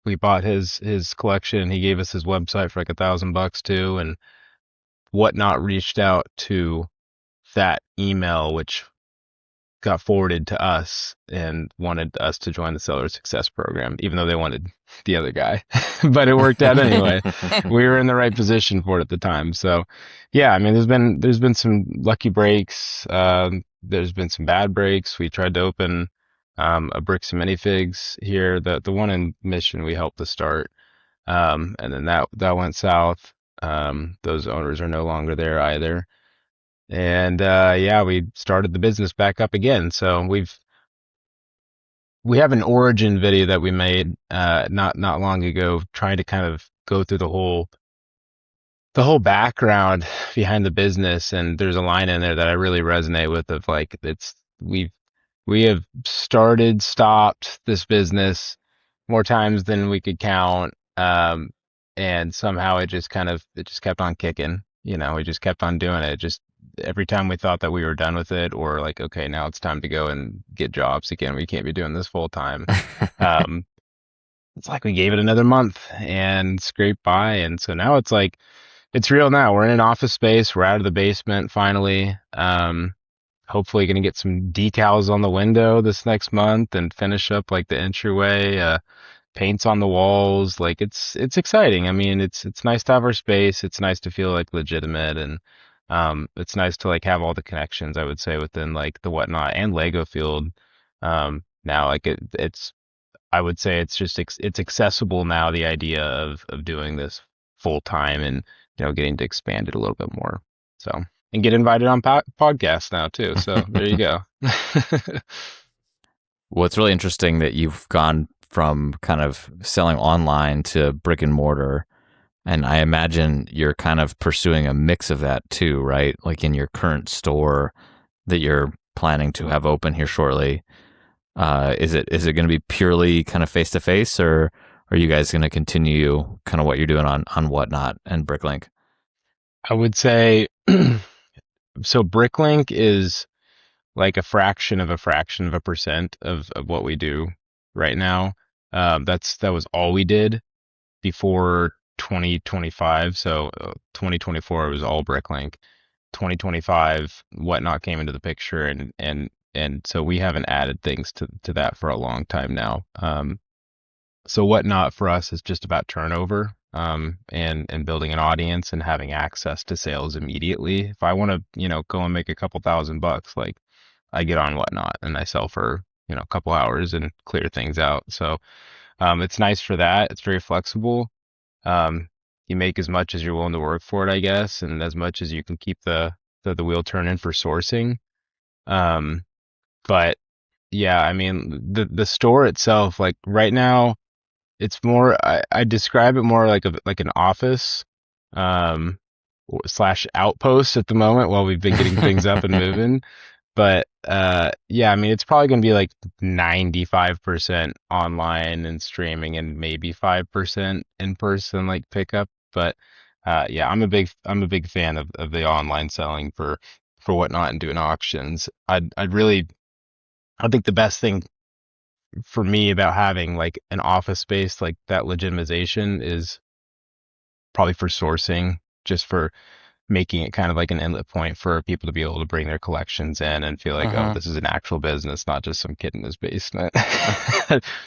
We bought his collection. He gave us his website for like $1,000 too, and Whatnot reached out to that email, which got forwarded to us and wanted us to join the seller success program, even though they wanted the other guy. But it worked out anyway. We were in the right position for it at the time. So yeah, I mean, there's been some lucky breaks. There's been some bad breaks. We tried to open a Bricks and Minifigs here. The one in Mission we helped to start. And then that went south. Those owners are no longer there either. And yeah, we started the business back up again. So we have an origin video that we made not long ago, trying to kind of go through the whole background behind the business. And there's a line in there that I really resonate with, of like, we have stopped this business more times than we could count. And somehow it just kept on kicking. You know, we just kept on doing it. Just every time we thought that we were done with it, or like, okay, now it's time to go and get jobs again. We can't be doing this full time. It's like we gave it another month and scraped by. And so now it's like, it's real now. We're in an office space. We're out of the basement finally. Hopefully going to get some decals on the window this next month and finish up like the entryway, paints on the walls. Like it's exciting. I mean, it's nice to have our space. It's nice to feel like legitimate, and it's nice to like have all the connections, I would say, within like the Whatnot and Lego field. Now like it's I would say it's just it's accessible now, the idea of doing this full time, and getting to expand it a little bit more. So, and get invited on podcasts now too. So there you go. Well, it's really interesting that you've gone from kind of selling online to brick and mortar. And I imagine you're kind of pursuing a mix of that too, right? Like in your current store that you're planning to have open here shortly. Is it going to be purely kind of face to face, or are you guys going to continue kind of what you're doing on Whatnot and Bricklink? I would say so. Bricklink is like a fraction of a percent of what we do right now. That was all we did before 2025. So 2024 was all Bricklink. 2025 Whatnot came into the picture, and so we haven't added things to that for a long time now. So Whatnot for us is just about turnover, and building an audience and having access to sales immediately. If I want to, go and make a couple $1,000, like I get on Whatnot and I sell for, a couple hours and clear things out. So, it's nice for that. It's very flexible. You make as much as you're willing to work for it, I guess, and as much as you can keep the wheel turning for sourcing. But yeah, I mean, the store itself, like right now, it's more, I describe it more like an office, slash outpost at the moment while we've been getting things up and moving. But yeah, I mean, it's probably going to be like 95% online and streaming, and maybe 5% in person, like pickup. But yeah, I'm a big fan of the online selling for Whatnot and doing auctions. I think the best thing for me about having like an office space, like that legitimization, is probably for sourcing, just for making it kind of like an inlet point for people to be able to bring their collections in and feel like, oh, this is an actual business, not just some kid in his basement.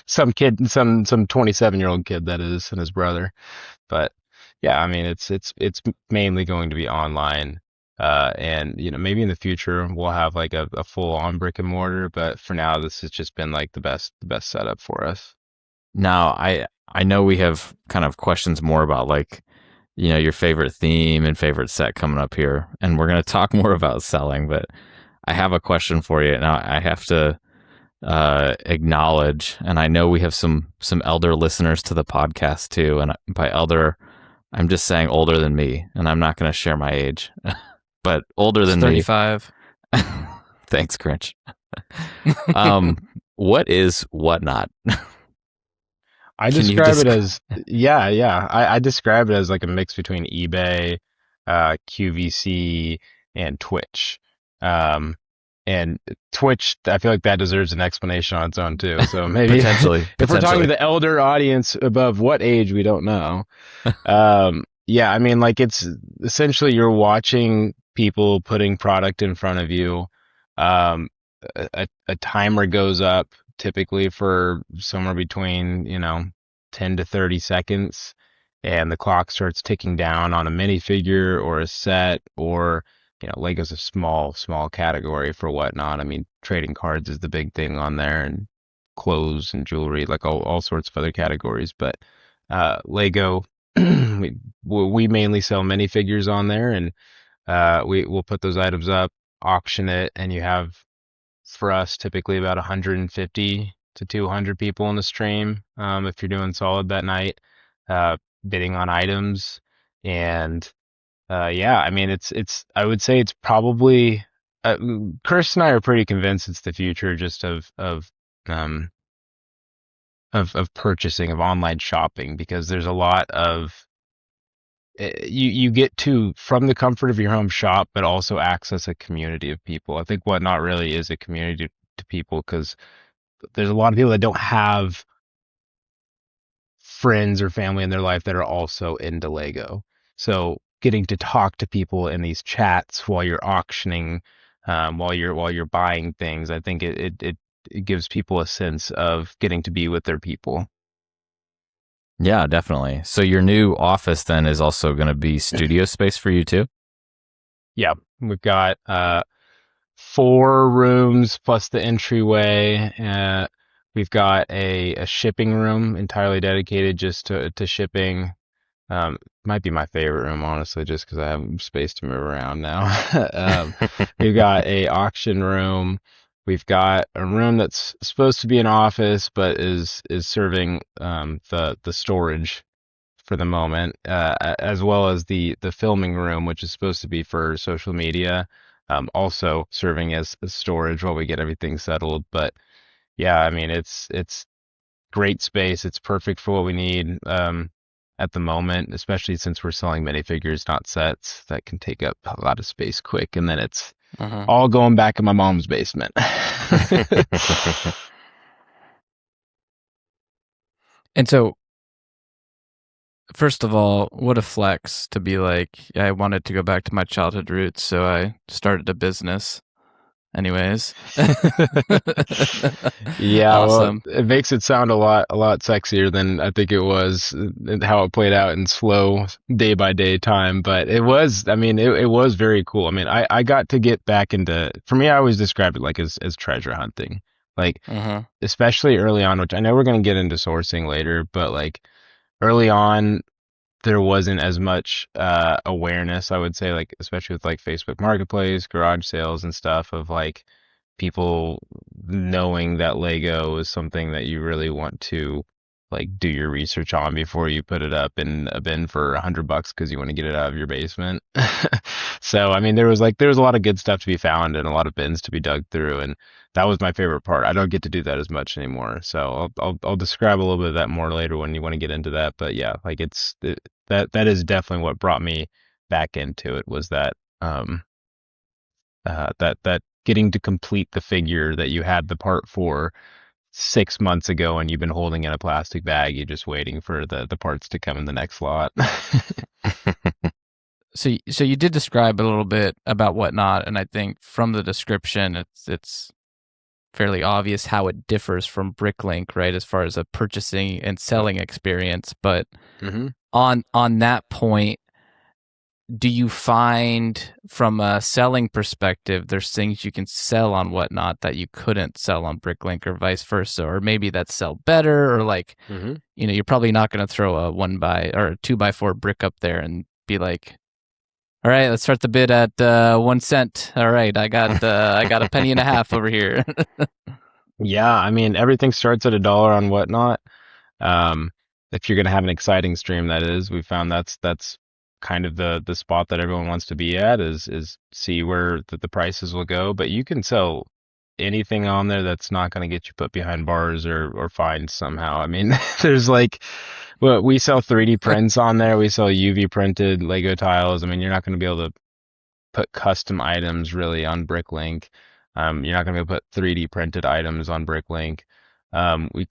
Some 27-year-old kid, that is, and his brother. But yeah, I mean, it's mainly going to be online. And maybe in the future we'll have like a full on brick and mortar, but for now this has just been like the best setup for us. Now, I know we have kind of questions more about like, your favorite theme and favorite set coming up here, and we're going to talk more about selling, but I have a question for you. Now, I have to acknowledge, and I know we have some elder listeners to the podcast too, and by elder, I'm just saying older than me, and I'm not going to share my age. but older It's than me. 35. Thanks, Grinch. What is Whatnot? I Can you describe it describe? as yeah. I describe it as like a mix between eBay, QVC, and Twitch. Um, and Twitch, I feel like that deserves an explanation on its own too. So maybe Potentially. if we're talking to the elder audience above what age, we don't know. Yeah, I mean, like it's essentially you're watching people putting product in front of you. Um, a timer goes up typically for somewhere between, 10 to 30 seconds, and the clock starts ticking down on a minifigure or a set or, Lego's a small category for Whatnot. I mean, trading cards is the big thing on there and clothes and jewelry, like all sorts of other categories. But Lego, we mainly sell minifigures on there, and we'll put those items up, auction it, and you have for us typically about 150 to 200 people in the stream, if you're doing solid that night, uh, bidding on items. And yeah, I mean it's I would say it's probably Chris and I are pretty convinced it's the future just um of purchasing, of online shopping, because there's a lot of you get to, from the comfort of your home, shop, but also access a community of people. I think Whatnot really is a community to people, because there's a lot of people that don't have friends or family in their life that are also into Lego. So getting to talk to people in these chats while you're auctioning, while you're buying things, I think it gives people a sense of getting to be with their people. Yeah, definitely. So your new office then is also going to be studio space for you too? Yeah, we've got 4 rooms plus the entryway. We've got a shipping room entirely dedicated just to shipping. Might be my favorite room, honestly, just because I have space to move around now. We've got a auction room. We've got a room that's supposed to be an office, but is serving the storage for the moment, as well as the filming room, which is supposed to be for social media, also serving as storage while we get everything settled. But yeah, I mean, it's great space. It's perfect for what we need at the moment, especially since we're selling minifigures, not sets that can take up a lot of space quick, and then it's all going back in my mom's basement. And so, first of all, what a flex to be like, I wanted to go back to my childhood roots, so I started a business. Anyways. Yeah, well, Awesome. it makes it sound a lot sexier than I think it was, how it played out in slow day by day time. But it was, I mean, it was very cool. I mean, I got to get back into, for me, I always described it like as treasure hunting. Like, especially early on, which I know we're going to get into sourcing later, but like early on, there wasn't as much awareness, I would say, like especially with like Facebook Marketplace, garage sales and stuff, of like people knowing that Lego is something that you really want to like do your research on before you put it up in a bin for $100 because you want to get it out of your basement. So I mean, there was a lot of good stuff to be found and a lot of bins to be dug through, and that was my favorite part. I don't get to do that as much anymore, so I'll describe a little bit of that more later when you want to get into that. But yeah, like that is definitely what brought me back into it, was that that getting to complete the figure that you had the part for 6 months ago, and you've been holding in a plastic bag. You're just waiting for the parts to come in the next lot. So you did describe a little bit about Whatnot, and I think from the description, it's fairly obvious how it differs from Bricklink, right, as far as a purchasing and selling experience. But Mm-hmm. on that point, do you find from a selling perspective, there's things you can sell on Whatnot that you couldn't sell on Bricklink, or vice versa, or maybe that sell better, or like, Mm-hmm. you're probably not going to throw a 2x4 brick up there and be like, all right, let's start the bid at 1 cent. All right, I got a penny and a half over here. Yeah, I mean, everything starts at $1 on Whatnot. Um, if you're gonna have an exciting stream, that is, we found that's kind of the spot that everyone wants to be at is see where the prices will go. But you can sell anything on there that's not going to get you put behind bars or fined somehow. I mean, there's like, well, we sell 3D prints on there. We sell UV printed Lego tiles. I mean, you're not going to be able to put custom items really on Bricklink. You're not going to be able to put 3D printed items on Bricklink.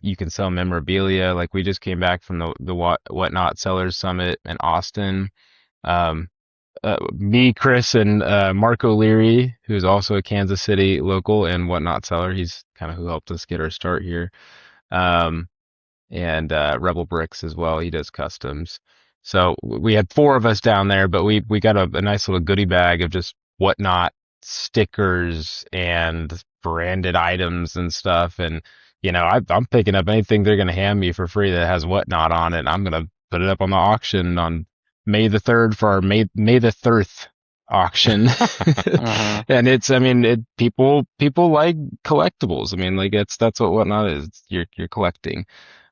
You can sell memorabilia. Like we just came back from the Whatnot Sellers Summit in Austin. Um, Me, Chris, and Marco Leary, who's also a Kansas City local and Whatnot seller. He's kind of who helped us get our start here. Um, and Rebel Bricks as well. He does customs. So we had 4 of us down there, but we got a nice little goodie bag of just Whatnot stickers and branded items and stuff. And I'm picking up anything they're gonna hand me for free that has Whatnot on it. I'm gonna put it up on the auction on May the 3rd for our May the 3rd auction. Uh-huh. And it's, I mean, people like collectibles. I mean, like that's what Whatnot is. You're collecting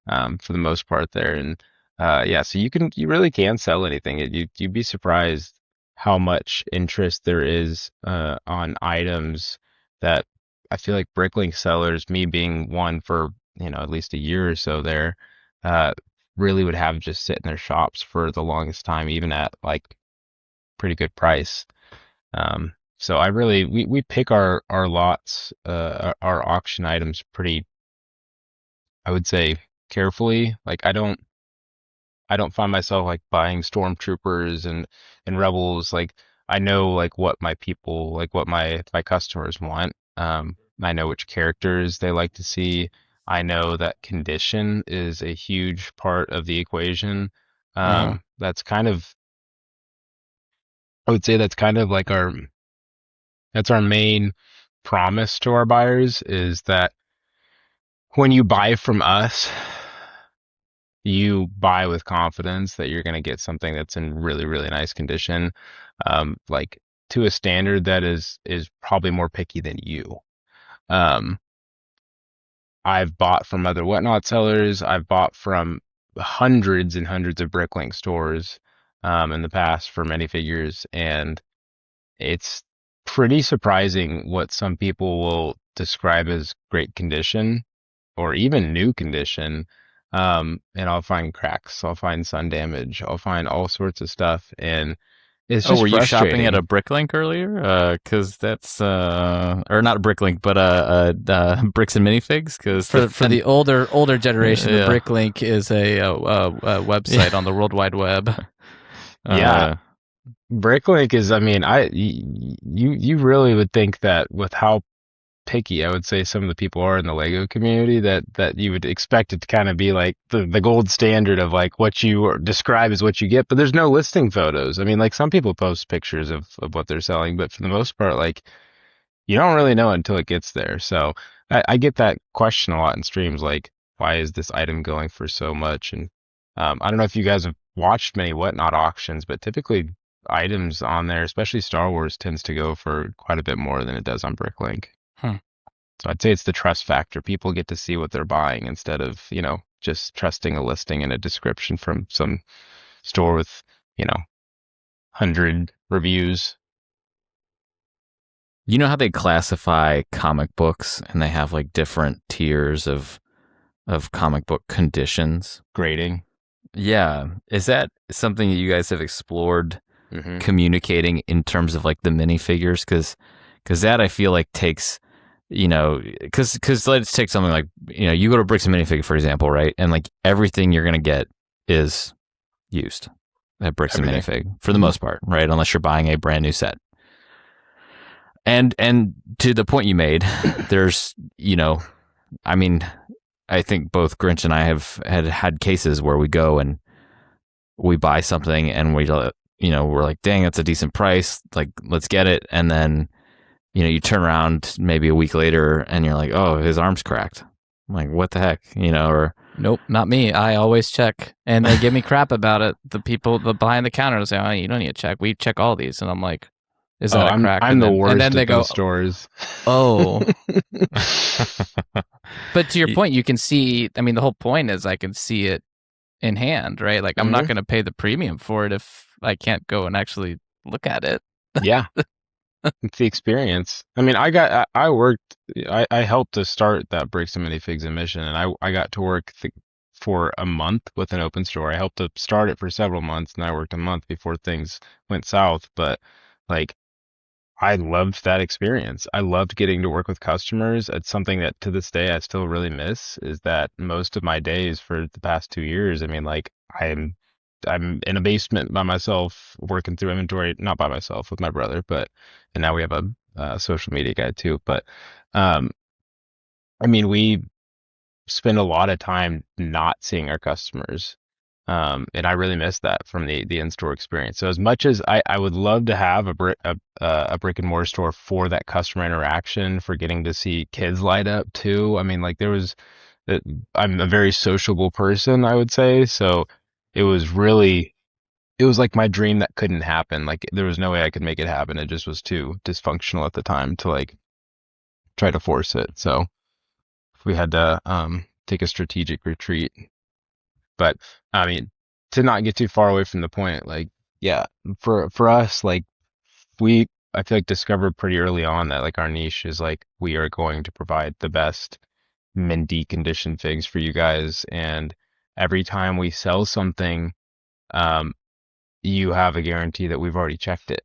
for the most part there. And yeah, so you really can sell anything. You'd be surprised how much interest there is on items that I feel like Bricklink sellers, me being one for at least a year or so there, really would have just sit in their shops for the longest time, even at like pretty good price. So we pick our lots, our auction items pretty, I would say, carefully. Like I don't find myself like buying stormtroopers and rebels. Like I know like what my people, like what my customers want. I know which characters they like to see. I know that condition is a huge part of the equation. Uh-huh. That's kind of, I would say that's kind of like that's our main promise to our buyers is that when you buy from us, you buy with confidence that you're going to get something that's in really, really nice condition, like to a standard that is probably more picky than you. Um, I've bought from other Whatnot sellers. I've bought from hundreds and hundreds of Bricklink stores in the past for many figures, and it's pretty surprising what some people will describe as great condition or even new condition. And I'll find cracks, I'll find sun damage, I'll find all sorts of stuff, and it's Oh, just were you shopping at a frustrating. Bricklink earlier? Because that's or not Bricklink, but Bricks and Minifigs. Because For the older generation, the yeah, Bricklink is a website yeah, on the World Wide Web. Yeah, uh, Bricklink is, I mean, you really would think that with how picky I would say some of the people are in the Lego community that you would expect it to kind of be like the gold standard of like what you describe as what you get, but there's no listing photos. I mean, like some people post pictures of what they're selling, but for the most part, like you don't really know until it gets there. So I get that question a lot in streams, like why is this item going for so much? And I don't know if you guys have watched many Whatnot auctions, but typically items on there, especially Star Wars, tends to go for quite a bit more than it does on Bricklink. Hmm. So I'd say it's the trust factor. People get to see what they're buying instead of, just trusting a listing and a description from some store with, 100 reviews. you know how they classify comic books, and they have like different tiers of comic book conditions. Grading. Yeah, is that something that you guys have explored Hmm. communicating in terms of like the minifigures? Because that I feel like takes, because let's take something like, you go to Bricks and Minifig, for example, right? And like everything you're going to get is used at Bricks and Everything. Minifig for the most part, right? Unless you're buying a brand new set. And to the point you made, there's, I mean, I think both Grinch and I have had cases where we go and we buy something and we're like, dang, that's a decent price. Like, let's get it. And then, you turn around maybe a week later and you're like, oh, his arm's cracked. I'm like, what the heck? Or Nope, not me. I always check, and they give me crap about it. The people behind the counter say, "Oh, you don't need to check. We check all these," and I'm like, "Is Oh, that a I'm crack?" I'm And the then worst they at go, those stores. "Oh." But to your point, you can see. I mean, the whole point is I can see it in hand, right? Like I'm not Hmm. going to pay the premium for it I can't go and actually look at it. Yeah, it's the experience. I mean, I helped to start that Break So Many Figs mission, and I got to work for a month with an open store. I helped to start it for several months, and I worked a month before things went south. But like, I loved that experience. I loved getting to work with customers. It's something that to this day I still really miss, is that most of my days for the past 2 years, I mean, like I'm in a basement by myself working through inventory, not by myself, with my brother, but and now we have a social media guy too. But um, I mean, we spend a lot of time not seeing our customers. And I really miss that from the in-store experience. So as much as I would love to have a brick and mortar store for that customer interaction, for getting to see kids light up too. I mean, like that- I'm a very sociable person, I would say. So it was really, it was like my dream that couldn't happen. Like there was no way I could make it happen. It just was too dysfunctional at the time to like try to force it. So we had to take a strategic retreat. But I mean, to not get too far away from the point, like yeah, for us, like we I feel like discovered pretty early on that like our niche is like we are going to provide the best mint conditioned figs for you guys, and every time we sell something, um, you have a guarantee that we've already checked it.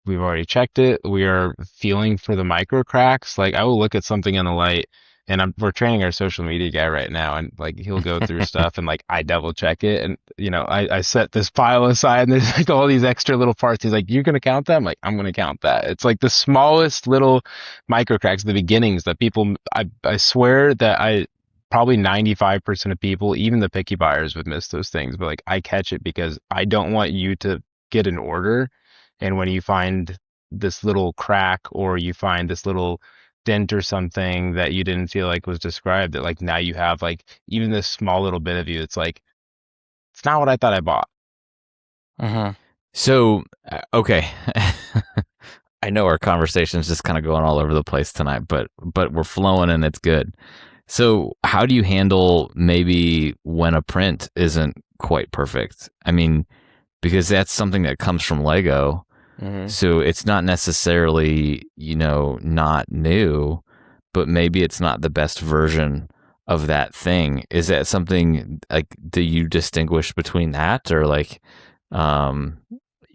We've already checked it. We are feeling for the micro cracks. Like I will look at something in the light, and we're training our social media guy right now, and like he'll go through stuff, and like I double check it, and I set this pile aside, and there's like all these extra little parts. He's like, "You're gonna count that?" I'm like, "I'm gonna count that." It's like the smallest little micro cracks, the beginnings that people. I swear that I probably 95% of people, even the picky buyers, would miss those things. But like I catch it because I don't want you to get an order, and when you find this little crack or you find this little dent or something that you didn't feel like was described, that like now you have like even this small little bit of you, it's like it's not what I thought I bought. Uh-huh. So, okay. I know our conversation's just kind of going all over the place tonight, but we're flowing and it's good. So, how do you handle maybe when a print isn't quite perfect? I mean, because that's something that comes from Lego. Mm-hmm. So it's not necessarily, not new, but maybe it's not the best version of that thing. Is that something like, do you distinguish between that, or like, um,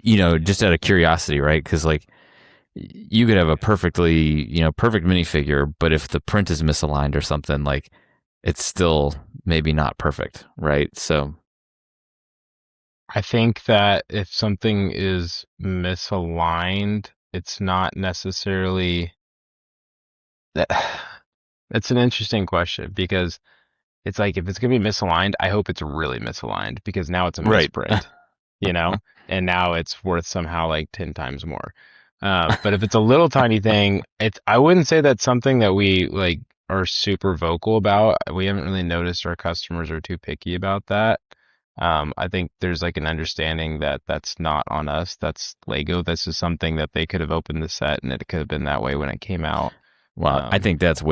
just out of curiosity, right? Because like you could have a perfect minifigure, but if the print is misaligned or something, like it's still maybe not perfect, right? So, I think that if something is misaligned, it's not necessarily that. It's an interesting question because it's like if it's gonna be misaligned, I hope it's really misaligned because now it's a right. misprint, you know, and now it's worth somehow like 10 times more. But if it's a little tiny thing, I wouldn't say that's something that we like are super vocal about. We haven't really noticed our customers are too picky about that. I think there's like an understanding that that's not on us. That's Lego. This is something that they could have opened the set and it could have been that way when it came out. Well, I think that's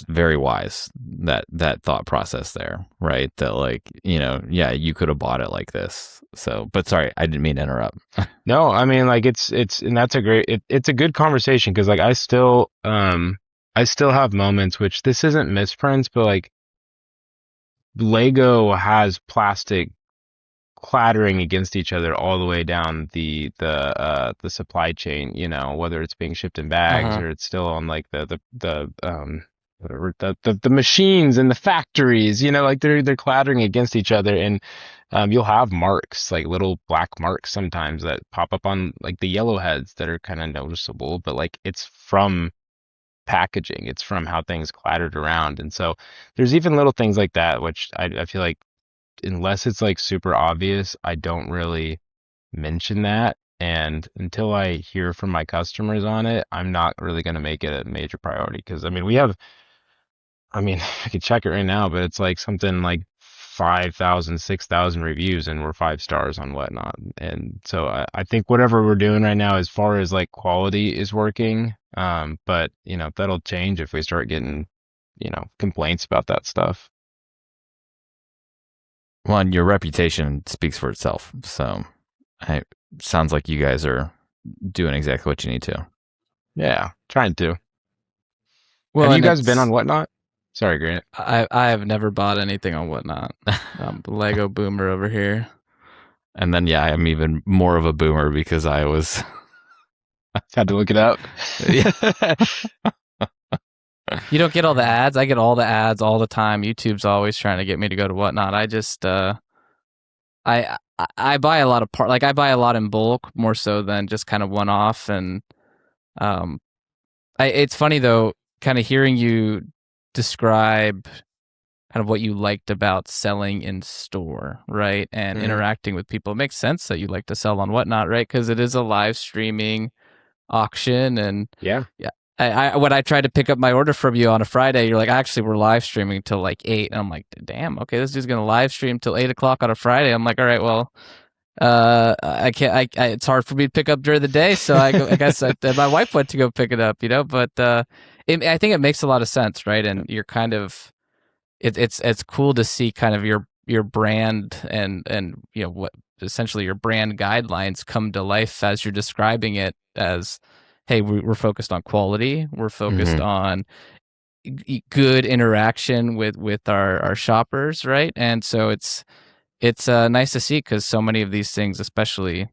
very wise, that thought process there, right? That like, yeah, you could have bought it like this. So, but sorry, I didn't mean to interrupt. No, I mean like it's and that's it's a good conversation because like I still have moments which this isn't misprints, but like Lego has plastic clattering against each other all the way down the supply chain, whether it's being shipped in bags Uh-huh. or it's still on like whatever the machines and the factories, like they're clattering against each other, and you'll have marks, like little black marks sometimes that pop up on like the yellow heads that are kind of noticeable, but like it's from packaging, it's from how things clattered around. And so there's even little things like that which I feel like unless it's like super obvious, I don't really mention that. And until I hear from my customers on it, I'm not really going to make it a major priority. Because I mean, I could check it right now, but it's like something like 5,000, 6,000 reviews, and we're 5 stars on whatnot. And so I think whatever we're doing right now, as far as like quality, is working. But that'll change if we start getting, complaints about that stuff. Well, and your reputation speaks for itself. So, sounds like you guys are doing exactly what you need to. Yeah, trying to. Well, Have you and guys been it's on Whatnot? Sorry, Grant. I have never bought anything on Whatnot. Lego boomer over here. And then yeah, I'm even more of a boomer because I was Had to look it up. yeah. You don't get all the ads. I get all the ads all the time. YouTube's always trying to get me to go to Whatnot. I just I buy a lot of like I buy a lot in bulk more so than just kind of one off. And um it's funny though, kind of hearing you describe kind of what you liked about selling in store, right? And Mhm. interacting with people. It makes sense that you like to sell on Whatnot, right? Because it is a live streaming auction. And Yeah. yeah, I when I tried to pick up my order from you on a Friday, you're like, actually, we're live streaming till like 8. And I'm like, damn, okay, this dude's gonna live stream till 8 o'clock on a Friday. I'm like, all right, well, I can't. It's hard for me to pick up during the day, so I guess my wife went to go pick it up, But I think it makes a lot of sense, right? And you're kind of it's cool to see kind of your brand and what essentially your brand guidelines come to life as you're describing it as, hey, we're focused on quality, we're focused Mhm. on good interaction with our shoppers, right? And so it's nice to see, because so many of these things, especially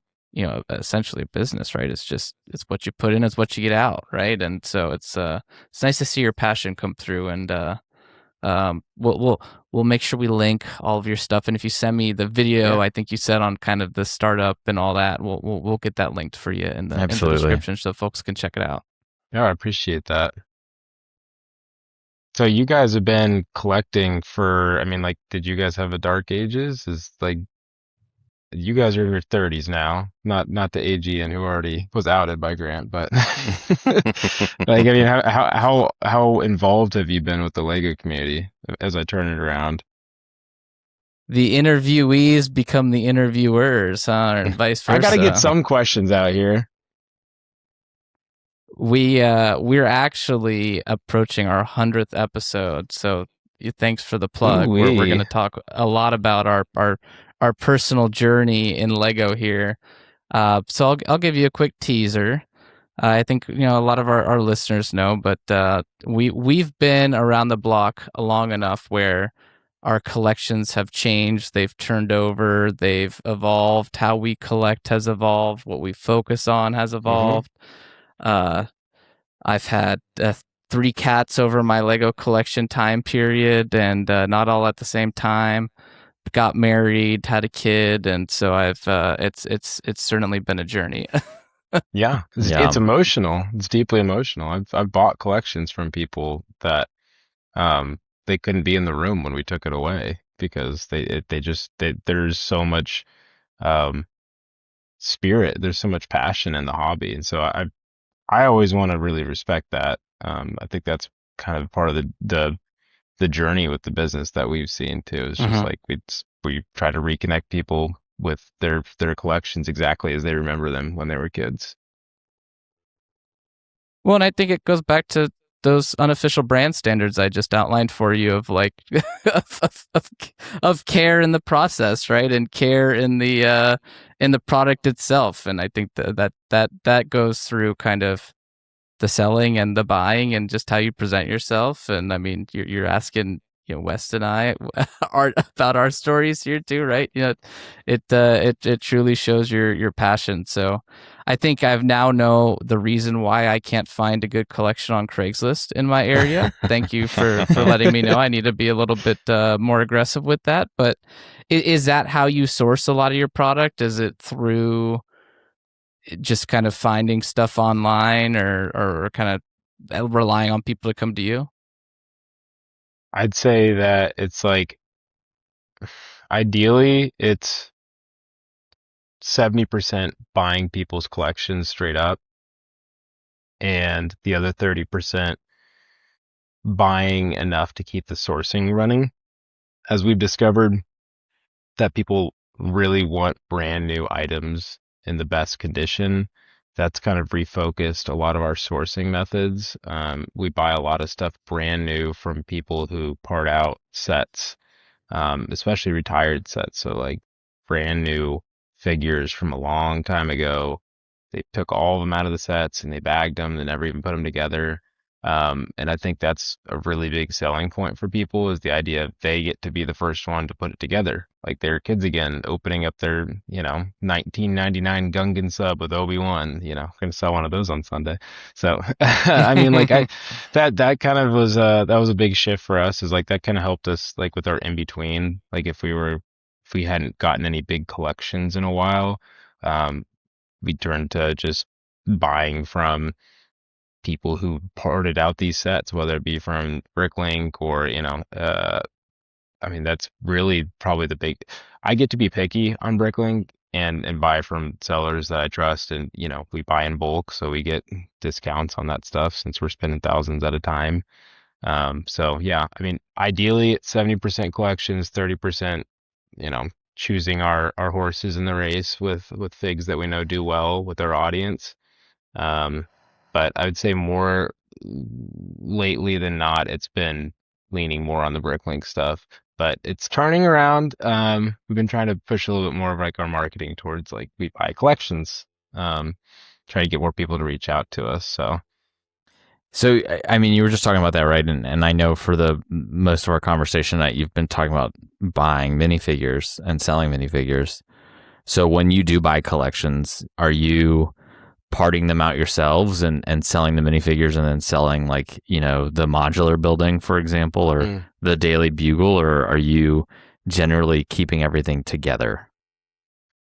essentially business, right? It's what you put in, it's what you get out, right? And so it's nice to see your passion come through. And we'll make sure we link all of your stuff. And if you send me the video, Yeah. I think you said on kind of the startup and all that, we'll get that linked for you in the Absolutely. description so folks can check it out. Yeah, I appreciate that. So you guys have been collecting for, I mean, like, did you guys have a dark ages? Is like you guys are in your 30s now, not the AG and who already was outed by Grant, but like, I mean, how involved have you been with the Lego community as I turn it around? The interviewees become the interviewers, huh? And vice I got to get versa. some questions out here. We're actually approaching our 100th episode, so thanks for the plug. We're going Ooh-wee. to talk a lot about our personal journey in Lego here. So I'll give you a quick teaser. I think a lot of our listeners know, but we've been around the block long enough where our collections have changed. They've turned over. They've evolved. How we collect has evolved. What we focus on has Mm-hmm. evolved. Uh, I've had 3 cats over my Lego collection time period, and not all at the same time. Got married, had a kid, and so I've it's certainly been a journey. Yeah, Yeah. it's emotional. It's deeply emotional. I've bought collections from people that they couldn't be in the room when we took it away because there's so much um spirit, there's so much passion in the hobby, and so I always want to really respect that. I think that's kind of part of the journey with the business that we've seen too. It's just like we try to reconnect people with their collections exactly as they remember them when they were kids. Well, and I think it goes back to those unofficial brand standards I just outlined for you of like of care in the process, right? And care in the product itself. And I think that goes through kind of the selling and the buying and just how you present yourself. And I mean, you're asking, West and I are about our stories here too, right? It truly shows your passion. So I think I've now know the reason why I can't find a good collection on Craigslist in my area. Thank you for letting me know. I need to be a little bit more aggressive with that. But is that how you source a lot of your product? Is it through just kind of finding stuff online, or kind of relying on people to come to you? I'd say that it's like ideally it's 70% buying people's collections straight up and the other 30% buying enough to keep the sourcing running. As we've discovered that people really want brand new items in the best condition, that's kind of refocused a lot of our sourcing methods. We buy a lot of stuff brand new from people who part out sets, especially retired sets. So like brand new figures from a long time ago. They took all of them out of the sets and they bagged them. They never even put them together. And I think that's a really big selling point for people is the idea of they get to be the first one to put it together. Like they're kids again, opening up their, 1999 Gungan sub with Obi-Wan, gonna sell one of those on Sunday. So, I mean, like that kind of was, that was a big shift for us is like that kind of helped us like with our in between. Like if we hadn't gotten any big collections in a while, um, we turned to just buying from people who parted out these sets, whether it be from Bricklink or, I mean, that's really probably the big, I get to be picky on Bricklink and buy from sellers that I trust. And, we buy in bulk, so we get discounts on that stuff since we're spending thousands at a time. So yeah, I mean, ideally it's 70% collections, 30%, choosing our horses in the race with figs that we know do well with our audience. Um, but I would say more lately than not, it's been leaning more on the Bricklink stuff. But it's turning around. We've been trying to push a little bit more of like our marketing towards like we buy collections. Try to get more people to reach out to us. So, I mean, you were just talking about that, right? And I know for the most of our conversation tonight, you've been talking about buying minifigures and selling minifigures. So when you do buy collections, are you parting them out yourselves and selling the minifigures and then selling like, the modular building, for example, or the Daily Bugle, or are you generally keeping everything together?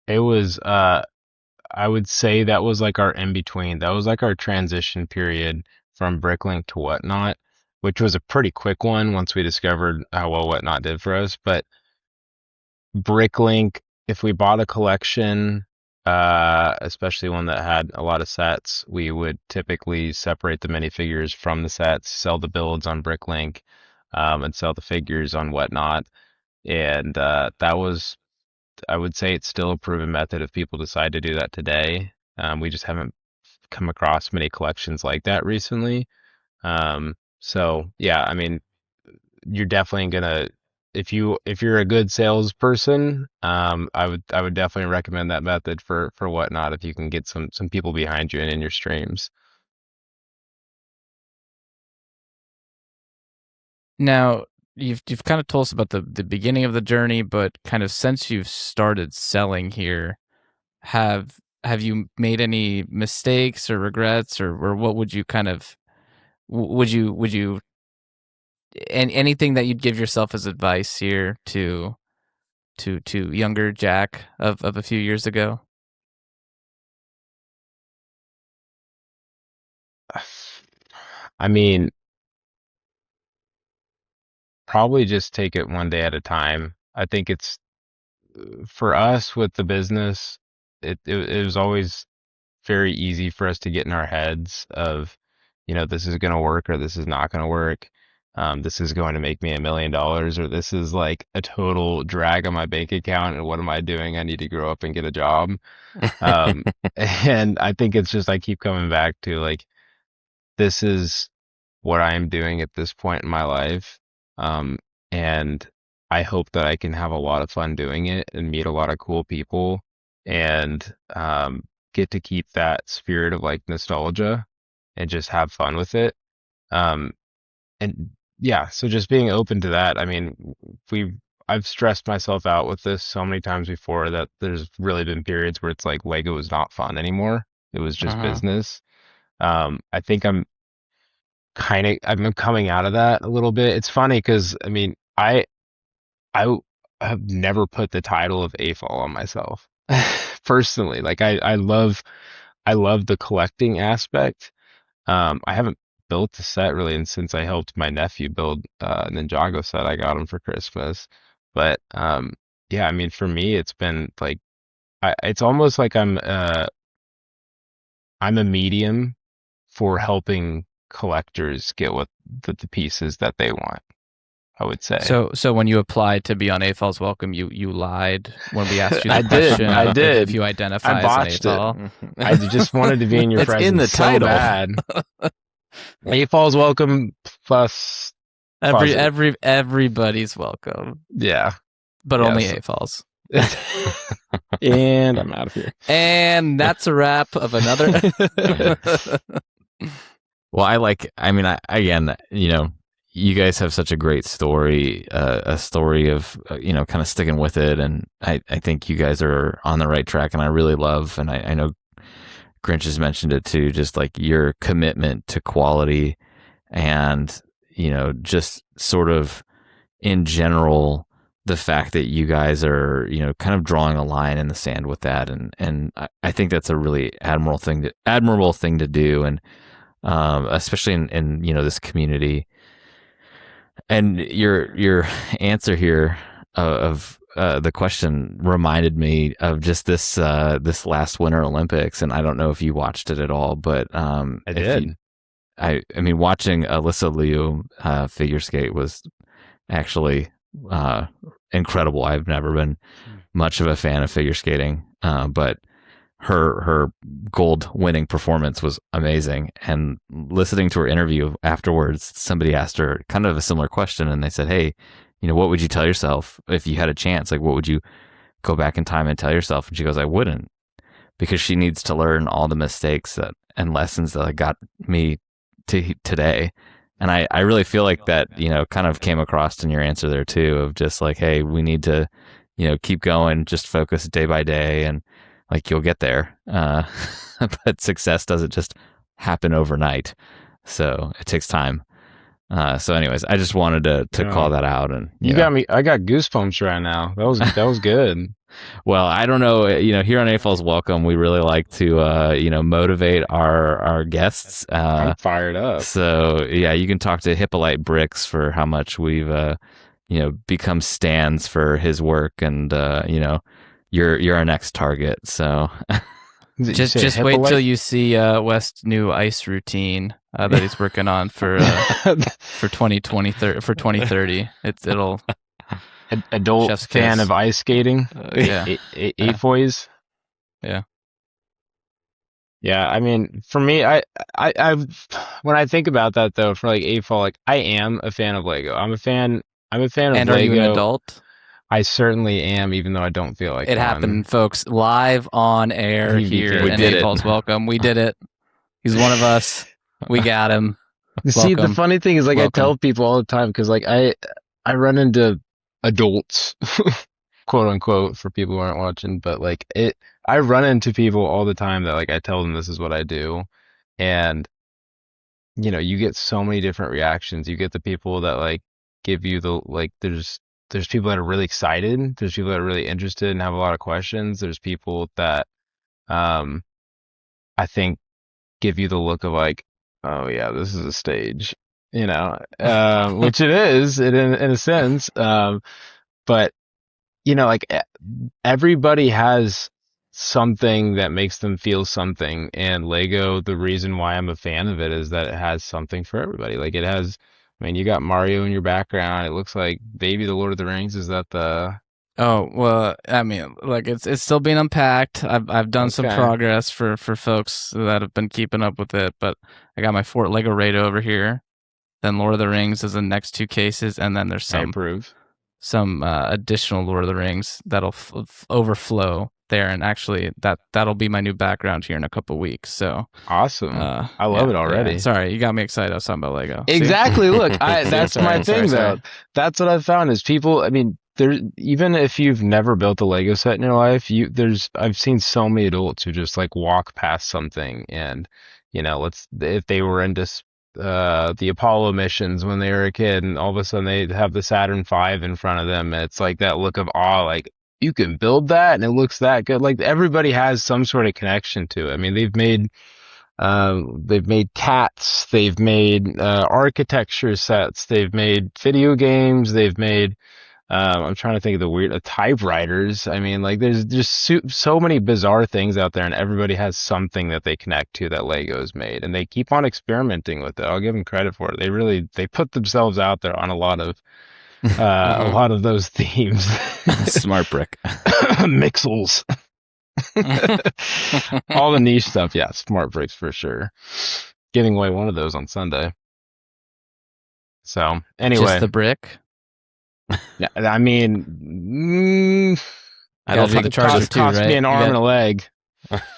It was, I would say that was like our in between. That was like our transition period from Bricklink to Whatnot, which was a pretty quick one once we discovered how well Whatnot did for us. But Bricklink, if we bought a collection, especially one that had a lot of sets, we would typically separate the minifigures from the sets, sell the builds on Bricklink, and sell the figures on Whatnot. And that was, I would say, it's still a proven method if people decide to do that today. We just haven't come across many collections like that recently. So yeah, I mean, you're definitely gonna if you're a good salesperson, I would definitely recommend that method for Whatnot if you can get some people behind you and in your streams. Now, you've kind of told us about the beginning of the journey, but kind of since you've started selling here, have you made any mistakes or regrets, or what would you kind of would you and anything that you'd give yourself as advice here to younger Jack of a few years ago? I mean, probably just take it one day at a time. I think it's for us with the business, it was always very easy for us to get in our heads of, this is going to work or this is not going to work. This is going to make me $1 million or this is like a total drag on my bank account. And what am I doing? I need to grow up and get a job. Um, and I think it's just, I keep coming back to like, this is what I am doing at this point in my life. Um, and I hope that I can have a lot of fun doing it and meet a lot of cool people and get to keep that spirit of like nostalgia and just have fun with it. Um, and yeah, so just being open to that. I mean, I've stressed myself out with this so many times before that there's really been periods where it's like Lego is not fun anymore. It was just business. I think I'm coming out of that a little bit. It's funny because I mean, I have never put the title of AFOL on myself personally. Like I love the collecting aspect. I haven't built a set really, and since I helped my nephew build a Ninjago set, I got him for Christmas. But yeah, I mean, for me, it's been like it's almost like I'm a medium for helping collectors get what the pieces that they want, I would say. So when you applied to be on AFOLs Welcome, you lied when we asked you the I question did. I if did. you I identify as an botched it. AFOL. I just wanted to be in your It's presence in the so title. bad. AFOLs welcome plus puzzle. Everybody's welcome, Yeah. but Yes. only AFOLs. And I'm out of here. And that's a wrap of another. Well, again, you guys have such a great story, a story of, kind of sticking with it. And I think you guys are on the right track. And I really love, and I know Grinch has mentioned it too, just like your commitment to quality and, just sort of in general, the fact that you guys are, kind of drawing a line in the sand with that. And I think that's a really admirable thing to do. And, especially in this community. And your answer here of the question reminded me of just this last Winter Olympics, and I don't know if you watched it at all, but I did. I mean, watching Alyssa Liu figure skate was actually incredible. I've never been much of a fan of figure skating, but her gold winning performance was amazing. And listening to her interview afterwards, somebody asked her kind of a similar question, and they said, hey, what would you tell yourself if you had a chance? Like, what would you go back in time and tell yourself? And she goes, I wouldn't, because she needs to learn all the mistakes and lessons that got me to today. And I really feel like that, kind of came across in your answer there too, of just like, hey, we need to, keep going, just focus day by day, and like you'll get there. But success doesn't just happen overnight. So it takes time. So anyways, I just wanted to call that out. And you got me. I got goosebumps right now. That was good. Well, I don't know. Here on AFOLs Welcome, we really like to motivate our guests. I'm fired up. So yeah, you can talk to Hippolyte Bricks for how much we've become stands for his work, and you're our next target. So just wait till you see West's new ice routine that he's working on for 2030. It'll adult Chef's fan kiss. of ice skating. Yeah. AFOs. Yeah. Yeah, I mean, for me, I when I think about that though, for like AFOL, like I am a fan of Lego. I'm a fan of And Lego. are you an adult? I certainly am, even though I don't feel like it one. happened, folks, live on air here We in did it. AFOLs Welcome. We did it. He's one of us. We got him. See, the Welcome. funny thing is, like, Welcome. I tell people all the time, because like I run into adults, quote unquote, for people who aren't watching, but like I run into people all the time that like I tell them this is what I do, and you get so many different reactions. You get the people that like give you the like there's people that are really excited. There's people that are really interested and have a lot of questions. There's people that I think give you the look of like, oh yeah, this is a stage, which it is in a sense. But like everybody has something that makes them feel something, and Lego, the reason why I'm a fan of it is that it has something for everybody. Like it has, I mean, you got Mario in your background. It looks like maybe the Lord of the Rings. Is that the? Oh, well, I mean, like it's still being unpacked. I've done some Okay. progress for folks that have been keeping up with it, but I got my Fort Lego Raid over here. Then Lord of the Rings is in the next two cases, and then there's I approve. some additional Lord of the Rings that'll overflow there, and actually that'll be my new background here in a couple weeks. So Awesome. I love it already. Yeah. Sorry, you got me excited. I was talking about Lego. Exactly. Look, that's Sorry, my thing sorry. though. That's what I've found is people. I mean, even if you've never built a Lego set in your life, I've seen so many adults who just like walk past something, and if they were into the Apollo missions when they were a kid, and all of a sudden they have the Saturn V in front of them, and it's like that look of awe, like you can build that and it looks that good. Like everybody has some sort of connection to it. I mean, they've made cats, they've made architecture sets, they've made video games, they've made I'm trying to think of the weird typewriters. I mean, like there's just so many bizarre things out there, and everybody has something that they connect to that Lego's made, and they keep on experimenting with it. I'll give them credit for it. They put themselves out there on a lot of those themes. Smart brick. Mixels. All the niche stuff. Yeah, smart bricks for sure. Giving away one of those on Sunday. So anyway. Just the brick? Yeah, I mean, I don't Gotta do think the charger Cost, too, cost right? me an You arm got- and a leg.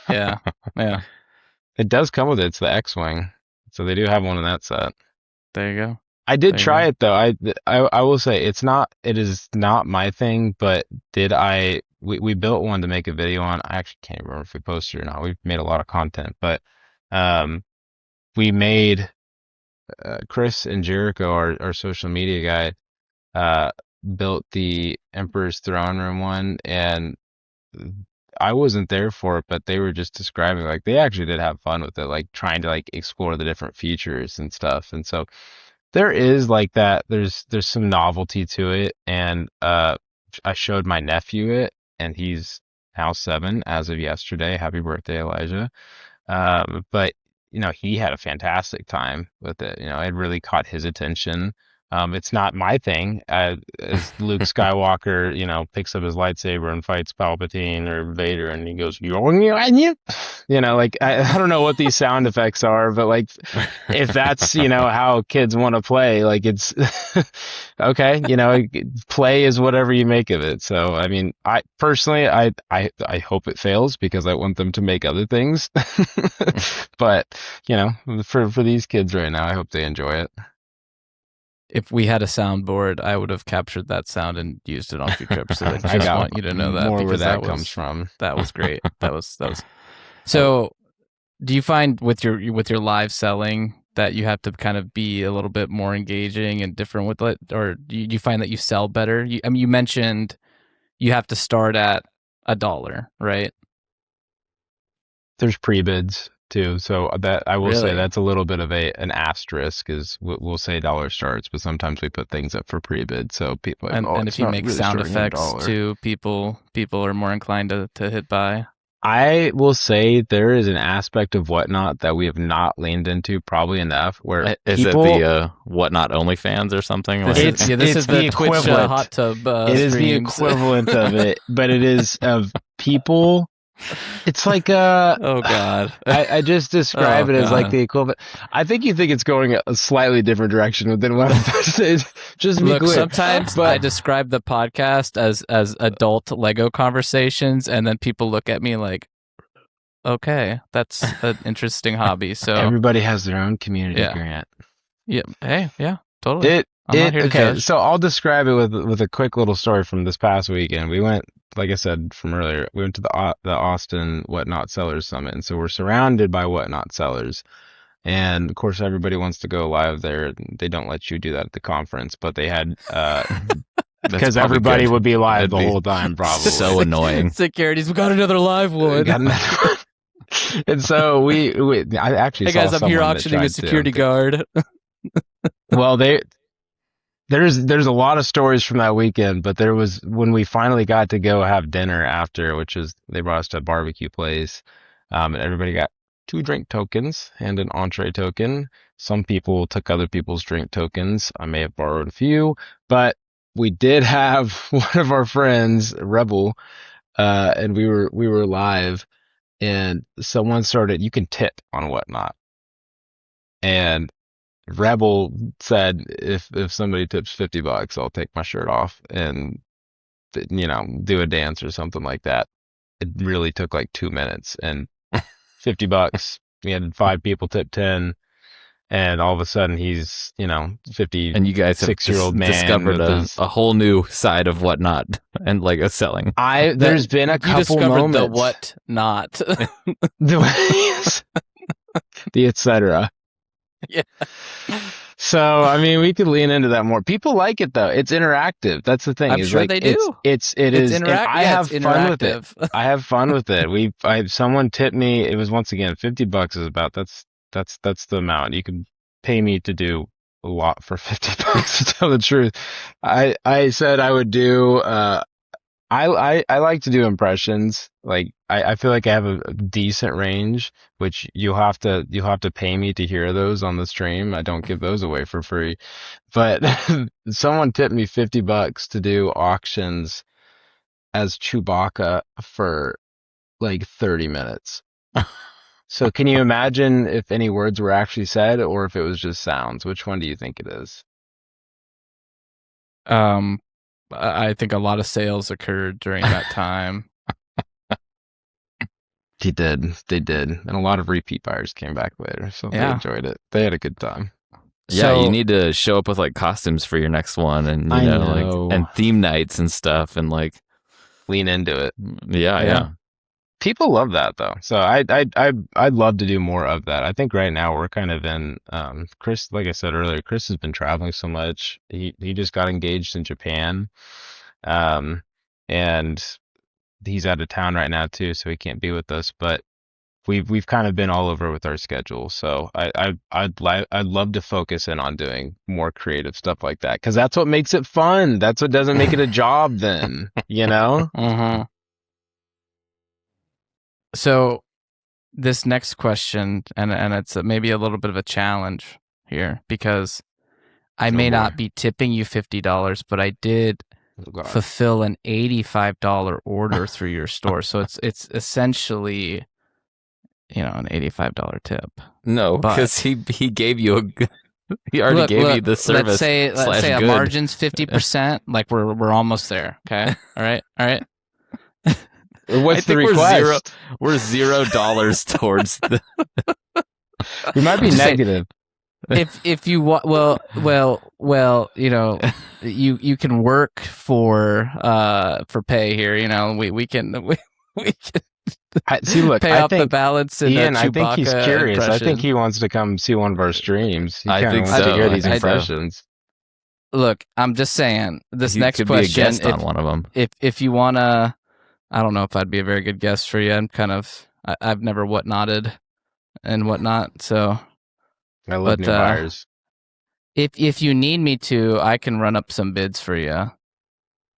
Yeah, yeah. It does come with it. It's the X-Wing. So they do have one in that set. There you go. I did There you try go. it though. I will say it is not my thing, but we built one to make a video on. I actually can't remember if we posted it or not. We've made a lot of content, but um we made Chris and Jericho, our social media guy, built the Emperor's Throne Room one, and I wasn't there for it, but they were just describing like they actually did have fun with it, like trying to like explore the different features and stuff. And so there is like that. There's some novelty to it, and I showed my nephew it, and he's now 7 as of yesterday. Happy birthday, Elijah! But he had a fantastic time with it. It really caught his attention. It's not my thing. As Luke Skywalker, picks up his lightsaber and fights Palpatine or Vader, and he goes, like I don't know what these sound effects are, but like if that's how kids want to play, like it's okay. Play is whatever you make of it. So I mean, I personally, I hope it fails because I want them to make other things. But for these kids right now, I hope they enjoy it. If we had a soundboard, I would have captured that sound and used it on future episodes. I just want you to know that more where because that comes from. That was great. That was. So, do you find with your live selling that you have to kind of be a little bit more engaging and different with it, or do you find that you sell better? You mentioned you have to start at $1, right? There's pre-bids too, so that I will say Really? that's a little bit of an asterisk. Is we'll say dollar starts, but sometimes we put things up for pre-bid, so people And if you make really sound starting at effects $1. too, people are more inclined to hit buy. I will say there is an aspect of Whatnot that we have not leaned into probably enough. Where Is people, it the Whatnot OnlyFans or something? This Like, is it's the the Twitch equivalent. hot tub it is the streams. equivalent of it, but it is of people. It's like Oh God! I just describe Oh, it as like God. the equivalent. I think you think it's going a slightly different direction than what I'm about to say. Just to be Look, clear. sometimes But I describe the podcast as adult Lego conversations, and then people look at me like, "Okay, that's an interesting hobby." So everybody has their own community, Yeah. Grant. yeah, hey, yeah, totally. I'm not here to Okay, judge. so I'll describe it with a quick little story from this past weekend. We went, like I said from earlier, we went to the Austin Whatnot Sellers Summit, and so we're surrounded by Whatnot sellers. And of course, everybody wants to go live there. They don't let you do that at the conference, but they had because everybody would be live That'd the be whole time, probably. so annoying. Securities, we got another live one. Got another one. And so I actually Hey guys, saw I'm here someone that auctioning a tried to. security guard. Well, there's a lot of stories from that weekend, but there was when we finally got to go have dinner after, which is they brought us to a barbecue place, and everybody got 2 drink tokens and an entree token. Some people took other people's drink tokens. I may have borrowed a few, but we did have one of our friends, Rebel, and we were live, and someone started. You can tip on Whatnot, and Rebel said, if somebody tips $50, I'll take my shirt off and do a dance or something like that. It really took like 2 minutes and $50. We had 5 people tip 10, and all of a sudden he's 50. And you guys have 6-year-old man discovered with his, a whole new side of Whatnot and Lego selling. there's been a You couple discovered moments. the what not. The etc. Yeah. So, I mean, we could lean into that more. People like it though. It's interactive. That's the thing. I'm sure they do. It is. And I have it's fun with it. interactive. I have fun with it. Someone tipped me. It was once again $50 is about. That's the amount you can pay me to do a lot for $50 to tell the truth. I said I would do. I like to do impressions. Like I feel like I have a decent range, which you'll have to pay me to hear those on the stream. I don't give those away for free. But someone tipped me $50 to do auctions as Chewbacca for like 30 minutes. So can you imagine if any words were actually said or if it was just sounds? Which one do you think it is? I think a lot of sales occurred during that time. They did, and a lot of repeat buyers came back later, so they Yeah. enjoyed it. They had a good time. Yeah, you So- need to show up with like costumes for your next one, and you I know, know. like and theme nights and stuff, and like Lean into it. yeah. People love that though, so I'd love to do more of that. I think right now we're kind of in Chris, like I said earlier, Chris has been traveling so much. He just got engaged in Japan, and he's out of town right now too, so he can't be with us. But we've kind of been all over with our schedule. So I'd love to focus in on doing more creative stuff like that, because that's what makes it fun. That's what doesn't make it a job then, you know? Mm-hmm. So this next question, and it's maybe a little bit of a challenge here, because I Oh, may boy. not be tipping you $50, but I did Oh, God. fulfill an $85 order through your store. So it's essentially, an $85 tip. No, But- because he gave you he already gave you the service. Let's say a good. margin's 50%. Like we're almost there. Okay. All right. What's the think request? we're $0 towards the. We might be Just say- negative. If you want, well, you can work for pay here. We can See, look, pay I off the think balance in Ian, a I think he's Chewbacca curious. I impression. think he wants to come see one of our streams. He I kinda think wants to so. hear these I think so. impressions. Look, I'm just saying this He next could question. be a guest on one of them. If you wanna, I don't know if I'd be a very good guest for you. I'm kind of I've never whatnotted and whatnot. So I love But, new buyers. if you need me to, I can run up some bids for you.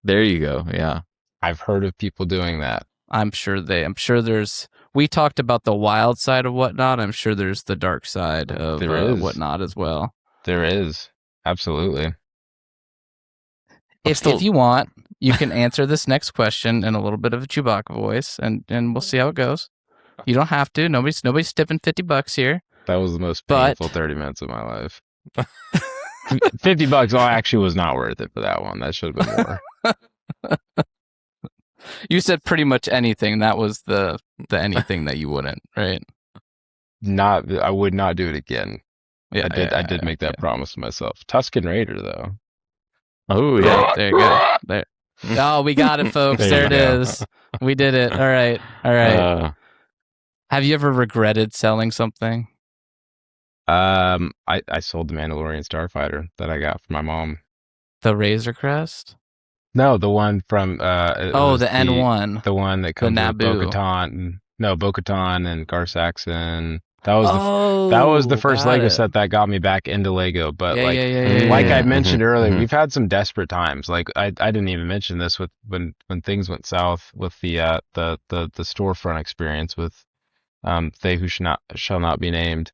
There you go. Yeah. I've heard of people doing that. I'm sure there's. We talked about the wild side of whatnot. I'm sure there's the dark side of There is. whatnot as well. There is. Absolutely. If you want, you can answer this next question in a little bit of a Chewbacca voice, and we'll see how it goes. You don't have to. Nobody's tipping $50 here. That was the most But- painful 30 minutes of my life. $50 actually was not worth it for that one. That should have been more. You said pretty much anything. That was the anything that you wouldn't, right? I would not do it again. Yeah, I did make that promise to myself. Tuscan Raider though. Oh Yeah, yeah. there you go. There. Oh, we got it, folks. There There you it go. is. We did it. All right. Have you ever regretted selling something? I sold the Mandalorian Starfighter that I got from my mom. The Razor Crest? No, the one from it was The N1. the one that comes with Naboo. Bo-Katan. No, Bo-Katan and Gar Saxon. That was the first got Lego it. set that got me back into Lego. But Yeah, like yeah. like I Mhm, mentioned earlier, mhm. we've had some desperate times. Like I didn't even mention this with when things went south with the storefront experience with they who shall not be named.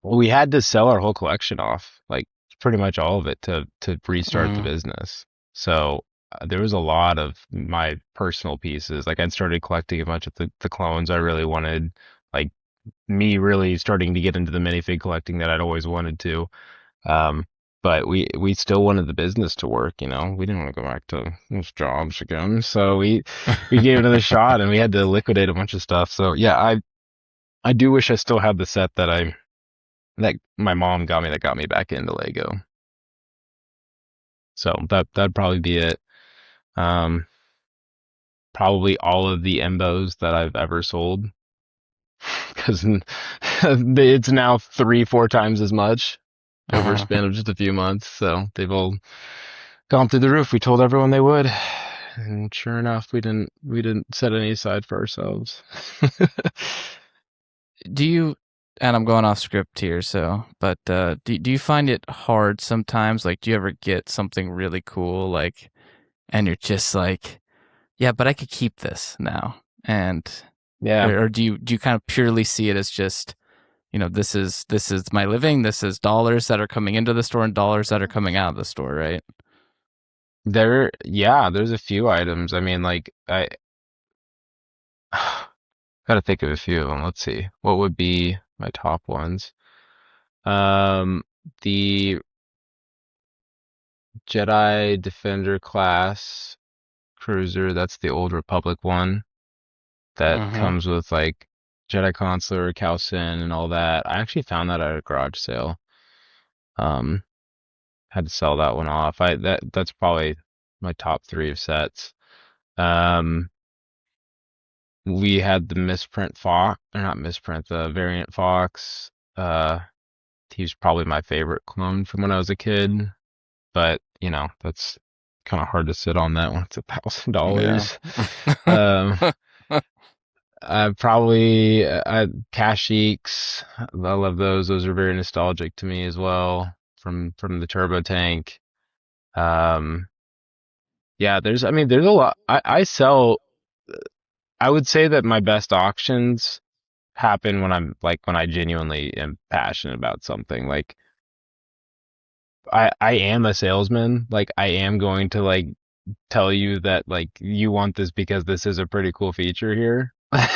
We had to sell our whole collection off, like pretty much all of it to restart the Mhm. business. So there was a lot of my personal pieces. Like I'd started collecting a bunch of the clones I really wanted, like me really starting to get into the minifig collecting that I'd always wanted to. But we still wanted the business to work, We didn't want to go back to those jobs again. So we gave it another shot, and we had to liquidate a bunch of stuff. So yeah, I do wish I still had the set that my mom got me that got me back into Lego. So that'd probably be it. Probably all of the Embos that I've ever sold, because it's now 3-4 times as much over a span of just a few months. So they've all gone through the roof. We told everyone they would, and sure enough, we didn't set any aside for ourselves. Do you, and I'm going off script here, but do you find it hard sometimes? Like, do you ever get something really cool, like, and you're just like, yeah, but I could keep this now, and Yeah. or do you kind of purely see it as just, this is my living, this is dollars that are coming into the store and dollars that are coming out of the store, right? There's a few items. I mean, like I gotta think of a few of them. Let's see. What would be my top ones? The Jedi Defender class cruiser. That's the old Republic one that Mm-hmm. comes with like Jedi Consular, Calcin, and all that. I actually found that at a garage sale. Um, had to sell that one off. That's probably my top three of sets. Um, we had the misprint Fox, or not misprint, the variant Fox. He was probably my favorite clone from when I was a kid, but that's kind of hard to sit on that one. It's Yeah. $1,000. Um, probably Kashyyyks. I love those. Those are very nostalgic to me as well from the turbo tank. Um, yeah, there's a lot. I sell. I would say that my best auctions happen when I genuinely am passionate about something. Like I am a salesman. Like I am going to like tell you that like you want this because this is a pretty cool feature here.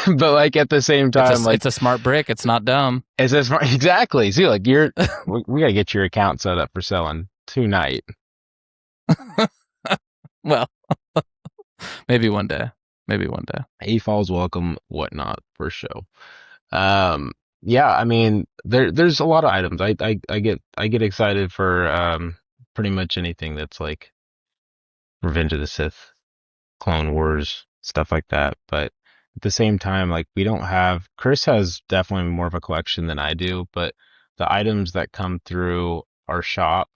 But like at the same time, like It's a smart brick. It's not dumb. is this exactly? See, like we gotta get your account set up for selling tonight. Well, maybe one day. Maybe one day. AFOLs welcome, whatnot for show. Um, yeah, I mean there's a lot of items. I get excited for pretty much anything that's like Revenge of the Sith, Clone Wars, stuff like that. But at the same time, like Chris has definitely more of a collection than I do, but the items that come through our shop,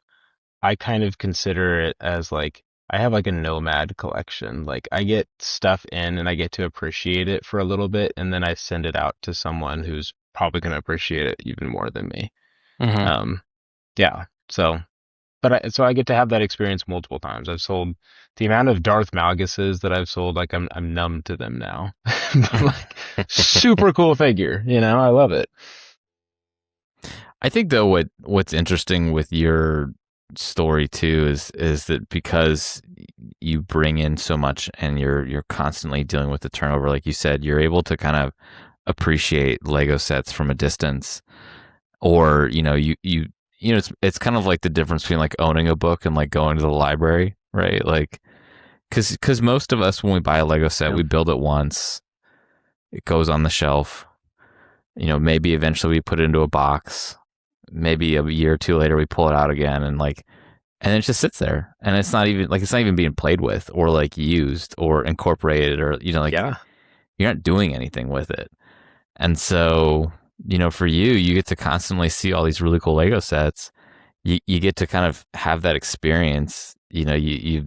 I kind of consider it as like I have like a nomad collection. Like I get stuff in and I get to appreciate it for a little bit, and then I send it out to someone who's probably going to appreciate it even more than me. Mm-hmm. Yeah. So I get to have that experience multiple times. I've sold the amount of Darth Malguses that I've sold, like I'm numb to them now. But like super cool figure, I love it. I think though what's interesting with your story too is that because you bring in so much and you're constantly dealing with the turnover, like you said, you're able to kind of appreciate Lego sets from a distance, or it's kind of like the difference between like owning a book and like going to the library, right? Like because most of us when we buy a Lego set, Yeah. we build it once, it goes on the shelf, maybe eventually we put it into a box, maybe a year or two later we pull it out again, and it just sits there, and it's not even being played with or like used or incorporated, or like Yeah. you're not doing anything with it. And so for you get to constantly see all these really cool Lego sets. You get to kind of have that experience. You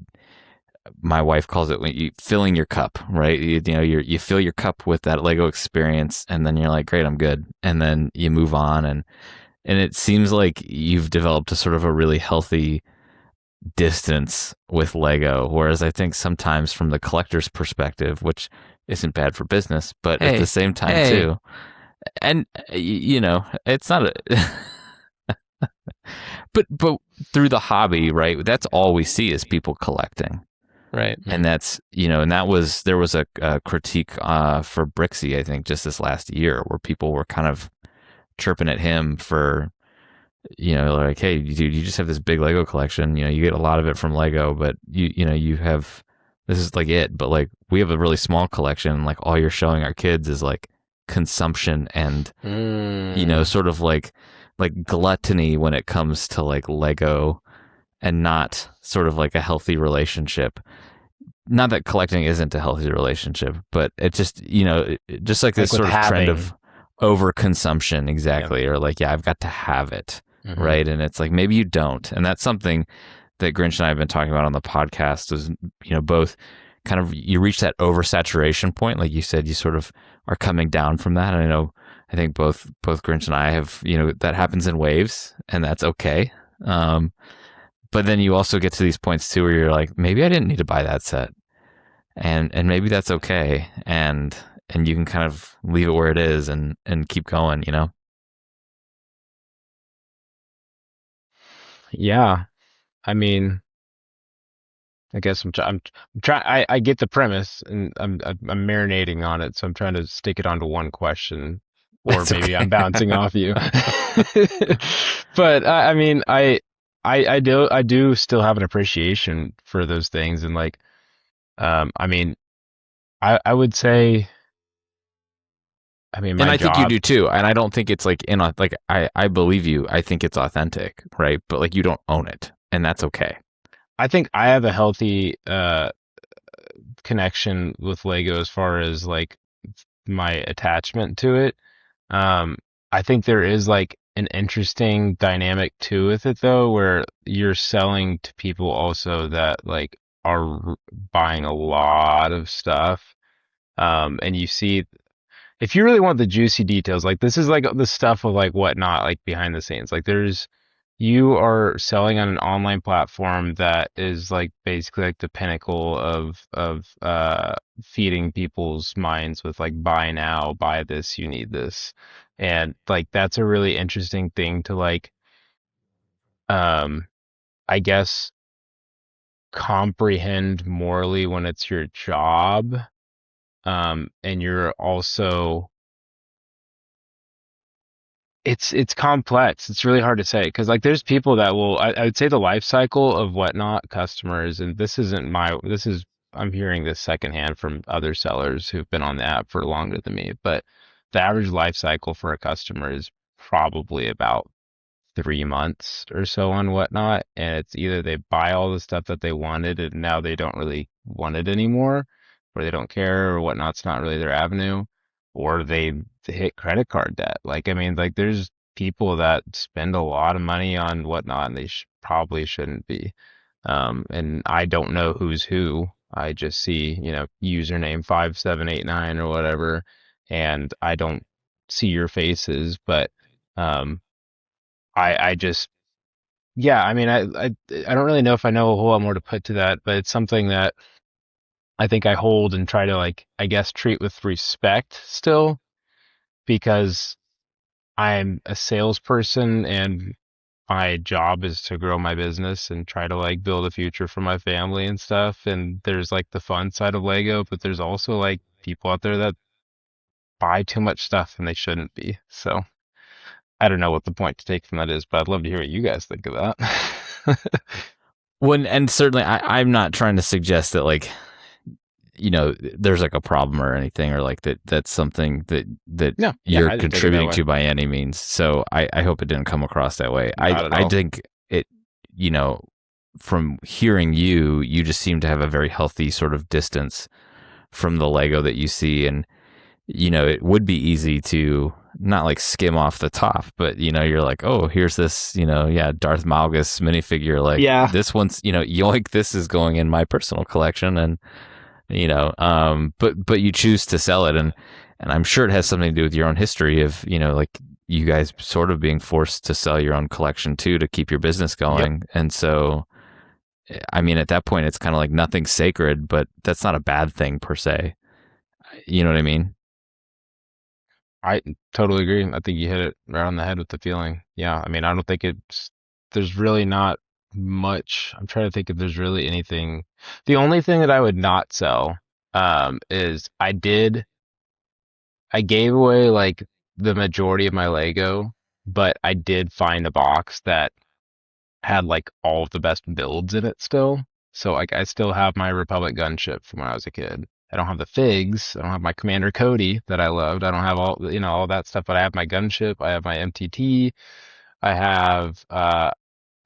my wife calls it when you filling your cup, right? You fill your cup with that Lego experience, and then you're like, great, I'm good, and then you move on. And it seems like you've developed a sort of a really healthy distance with Lego, whereas I think sometimes from the collector's perspective, which isn't bad for business, but at the same time too, and it's not a but through the hobby, right? That's all we see is people collecting. Right. And that's, and there was a critique for Brixie, I think, just this last year, where people were kind of chirping at him for, like, hey, dude, you just have this big Lego collection. You get a lot of it from Lego, but you have, this is like it. But like, we have a really small collection. Like, all you're showing our kids is like consumption and, sort of like gluttony when it comes to like Lego, and not sort of like a healthy relationship. Not that collecting isn't a healthy relationship, but it just, just like this Like with sort of trend having. of overconsumption, exactly. Or like, yeah, I've got to have it, Mhm. right? And it's like, maybe you don't. And that's something that Grinch and I have been talking about on the podcast is, both kind of, you reach that oversaturation point. Like you said, you sort of are coming down from that. And I think both Grinch and I have, that happens in waves, and that's okay. But then you also get to these points too where you're like, maybe I didn't need to buy that set, and maybe that's okay, and you can kind of leave it where it is and keep going. Yeah. I mean, I guess I'm trying. I get the premise, and I'm marinating on it, so I'm trying to stick it onto one question, or That's maybe okay. I'm bouncing off you. But I mean, I do still have an appreciation for those things, and like, I mean, I would say, I mean, And my I think you job, do too. And I don't think it's like like I believe you. I think it's authentic, right? But like you don't own it, and that's okay. I think I have a healthy connection with Lego as far as like my attachment to it. Um, I think there is like an interesting dynamic too with it though, where you're selling to people also that like are buying a lot of stuff. And you see, if you really want the juicy details, like this is like the stuff of like whatnot, like behind the scenes. Like you are selling on an online platform that is like basically like the pinnacle of feeding people's minds with like buy now, buy this, you need this. And like that's a really interesting thing to like um I guess comprehend morally when it's your job. And you're also it's complex. It's really hard to say because like there's people that will I would say the life cycle of whatnot customers, and this is I'm hearing this secondhand from other sellers who've been on the app for longer than me, but the average life cycle for a customer is probably about 3 months or so on whatnot, and it's either they buy all the stuff that they wanted and now they don't really want it anymore, or they don't care, or whatnot's not really their avenue, or they hit credit card debt. Like, I mean, like there's people that spend a lot of money on whatnot and they probably shouldn't be. And I don't know who's who. I just see, username 5789 or whatever, and I don't see your faces, but um, I just yeah, I mean I don't really know if I know a whole lot more to put to that, but it's something that I think I hold and try to like I guess treat with respect still because I'm a salesperson and my job is to grow my business and try to like build a future for my family and stuff. And there's like the fun side of Lego, but there's also like people out there that buy too much stuff and they shouldn't be. So I don't know what the point to take from that is, but I'd love to hear what you guys think of that. When and certainly I'm not trying to suggest that like there's like a problem or anything or like that's something that No, yeah, you're I didn't take it that contributing way. to by any means. So I hope it didn't come across that way. Not at I all. think it you know from hearing you just seem to have a very healthy sort of distance from the Lego that you see, and it would be easy to not like skim off the top, but you're like, oh, here's this, yeah, Darth Malgus minifigure. Like Yeah. this one's, yoink, this is going in my personal collection, and but you choose to sell it, and I'm sure it has something to do with your own history of, like you guys sort of being forced to sell your own collection too to keep your business Yep. going, and so. I mean, at that point, it's kind of like nothing's sacred, but that's not a bad thing per se. You know what I mean? I totally agree. I think you hit it right on the head with the feeling. Yeah. I mean, I don't think there's really not much. I'm trying to think if there's really anything. The only thing that I would not sell, is I gave away like the majority of my Lego, but I did find a box that had like all of the best builds in it still. So like I still have my Republic gunship from when I was a kid. I don't have the figs. I don't have my Commander Cody that I loved. I don't have all that stuff, but I have my gunship. I have my MTT. I have I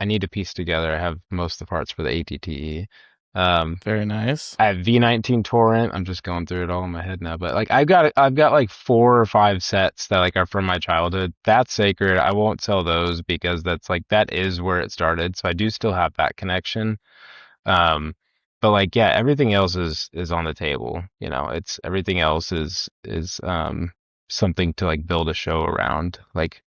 need to piece together. I have most of the parts for the ATTE. Um Very nice. I have V19 Torrent. I'm just going through it all in my head now, but like I've got like 4 or 5 sets that like are from my childhood. That's sacred. I won't sell those because that's like that is where it started. So I do still have that connection. Um, but like yeah, everything else is on the table. It's everything else is something to like build a show around. Like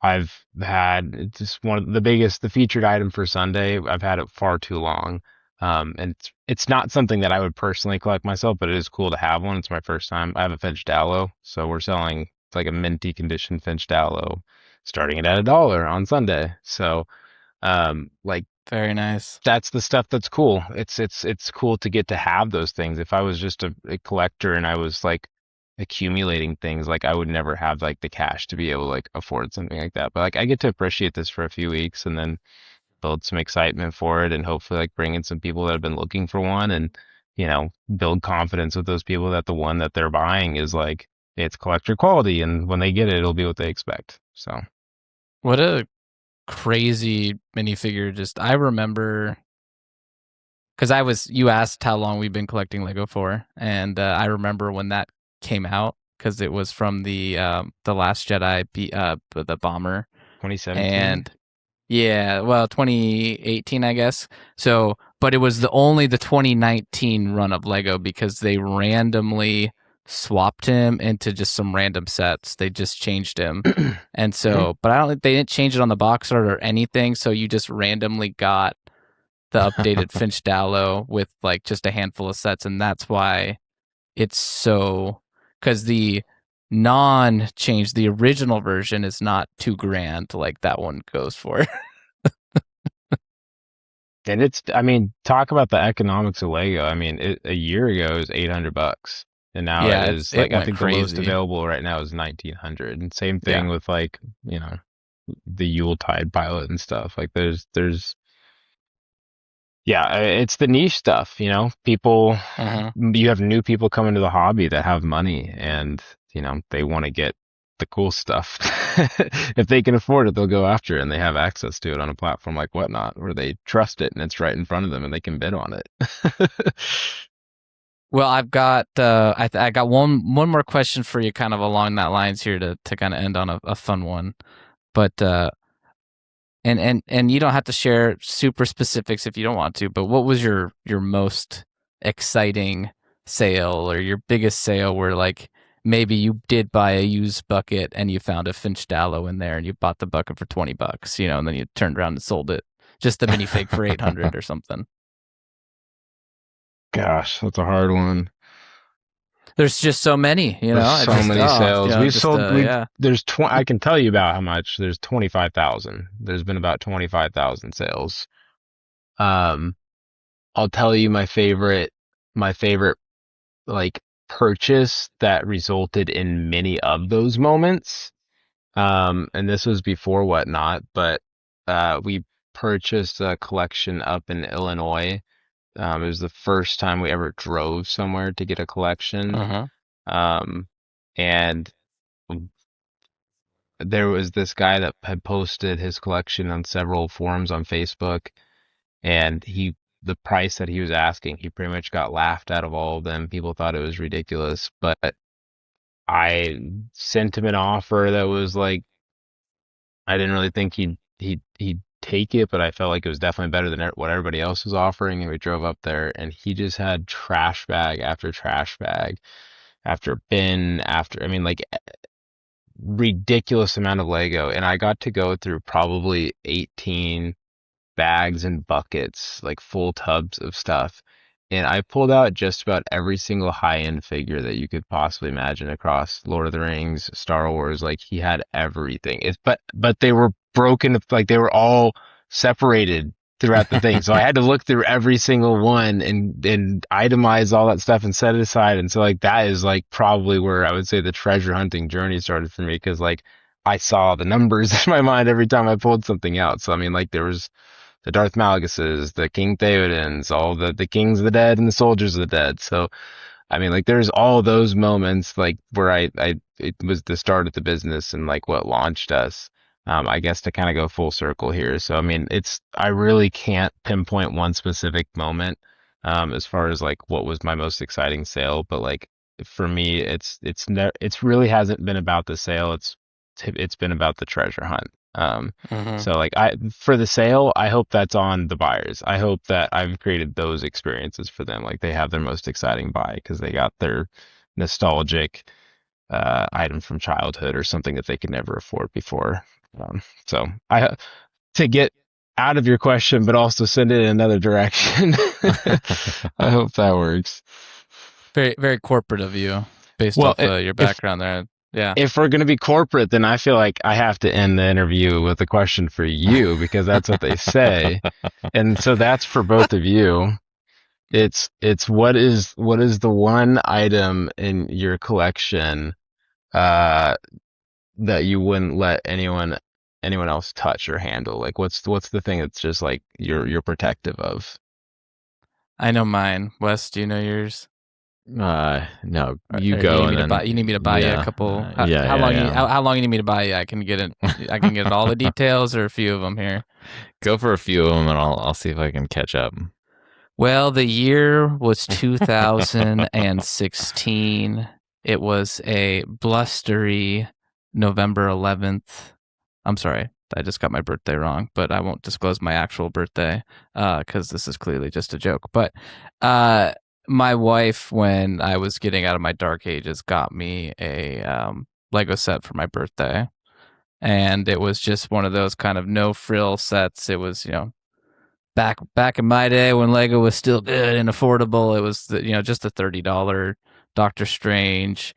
I've had it's just one of the biggest, the featured item for Sunday. I've had it far too long. And it's not something that I would personally collect myself, but it is cool to have one. It's my first time. I have a Finch Dallo, so we're selling it's like a minty condition Finch Dallo, starting it at $1 on Sunday. So, like Very nice. that's the stuff that's cool. It's cool to get to have those things. If I was just a collector and I was like accumulating things, like I would never have like the cash to be able to like afford something like that. But like I get to appreciate this for a few weeks and then build some excitement for it, and hopefully like bring in some people that have been looking for one, and build confidence with those people that the one that they're buying is like it's collector quality, and when they get it, it'll be what they expect. So What a crazy minifigure. Just I remember because you asked how long we've been collecting Lego for, and I remember when that came out because it was from the Last Jedi, the bomber, 2017. and yeah, well, 2018, I guess. So, but it was the 2019 run of Lego because they randomly swapped him into just some random sets. They just changed him. And so, but I don't think they didn't change it on the box art or anything. So you just randomly got the updated Finch Dallo with like just a handful of sets. And that's why it's so, because the non-change, the original version is not too grand like that one goes for. And I mean, talk about the economics of Lego. I mean, a year ago it was $800, and now it Yeah, is it like I went think the lowest crazy. available right now is 1900. And same thing Yeah. with like the Yuletide pilot and stuff. Like yeah, it's the niche stuff. People, Mm-hmm. you have new people coming to the hobby that have money, and they want to get the cool stuff. If they can afford it, they'll go after it, and they have access to it on a platform like Whatnot, where they trust it and it's right in front of them, and they can bid on it. Well, I've got I got one more question for you, kind of along that lines here to kind of end on a fun one, but and you don't have to share super specifics if you don't want to, but what was your most exciting sale or your biggest sale where like maybe you did buy a used bucket and you found a Finch Dallo in there and you bought the bucket for $20, and then you turned around and sold it, just the minifig for 800 or something. Gosh, that's a hard one. There's just so many, There's it's so just many sales. We've just sold. yeah. I can tell you about how much. There's 25,000. There's been about 25,000 sales. Um, I'll tell you my favorite like purchase that resulted in many of those moments. And this was before Whatnot, but we purchased a collection up in Illinois. It was the first time we ever drove somewhere to get a collection. Uh-huh. Um, and there was this guy that had posted his collection on several forums on Facebook, and the price that he was asking, he pretty much got laughed out of all of them. People thought it was ridiculous, but I sent him an offer that was like, I didn't really think he'd take it, but I felt like it was definitely better than what everybody else was offering. And we drove up there, and he just had trash bag after trash bag after bin after, I mean, like ridiculous amount of Lego. And I got to go through probably 18 bags and buckets, like full tubs of stuff. And I pulled out just about every single high-end figure that you could possibly imagine across Lord of the Rings, Star Wars. Like he had everything. But they were broken, like they were all separated throughout the thing. So I had to look through every single one and itemize all that stuff and set it aside. And so like that is like probably where I would say the treasure hunting journey started for me, because like I saw the numbers in my mind every time I pulled something out. So I mean, like there was the Darth Malguses, the King Theodens, all the Kings of the Dead and the Soldiers of the Dead. So, I mean, like there's all those moments like where it was the start of the business and like what launched us. I guess to kind of go full circle here. So, I mean, I really can't pinpoint one specific moment, as far as like what was my most exciting sale, but like for me, it's really hasn't been about the sale. It's been about the treasure hunt. Mm-hmm. So like for the sale, I hope that's on the buyers. I hope that I've created those experiences for them. Like they have their most exciting buy because they got their nostalgic item from childhood or something that they could never afford before. So to get out of your question, but also send it in another direction. I hope that works. Very, very corporate of you, based Well, off your if background there. Yeah. if we're going to be corporate, then I feel like I have to end the interview with a question for you, because that's what they say. And so that's for both of you. It's what is the one item in your collection uh that you wouldn't let anyone anyone else touch or handle? Like, what's the thing that's just like you're protective of? I know mine. Wes, do you know yours? No, you Or do you go need and me to then buy? You need me to buy you a yeah, couple? yeah, How yeah, long? yeah. How long you need me to buy you? I can get it. I can get all the details or a few of them here. Go for a few of them, and I'll see if I can catch up. Well, the year was 2016. It was a blustery November 11th. I'm sorry, I just got my birthday wrong, but I won't disclose my actual birthday because this is clearly just a joke. But my wife, when I was getting out of my dark ages, got me a Lego set for my birthday. And it was just one of those kind of no frill sets. It was, back in my day when Lego was still good and affordable, it was just a $30 Doctor Strange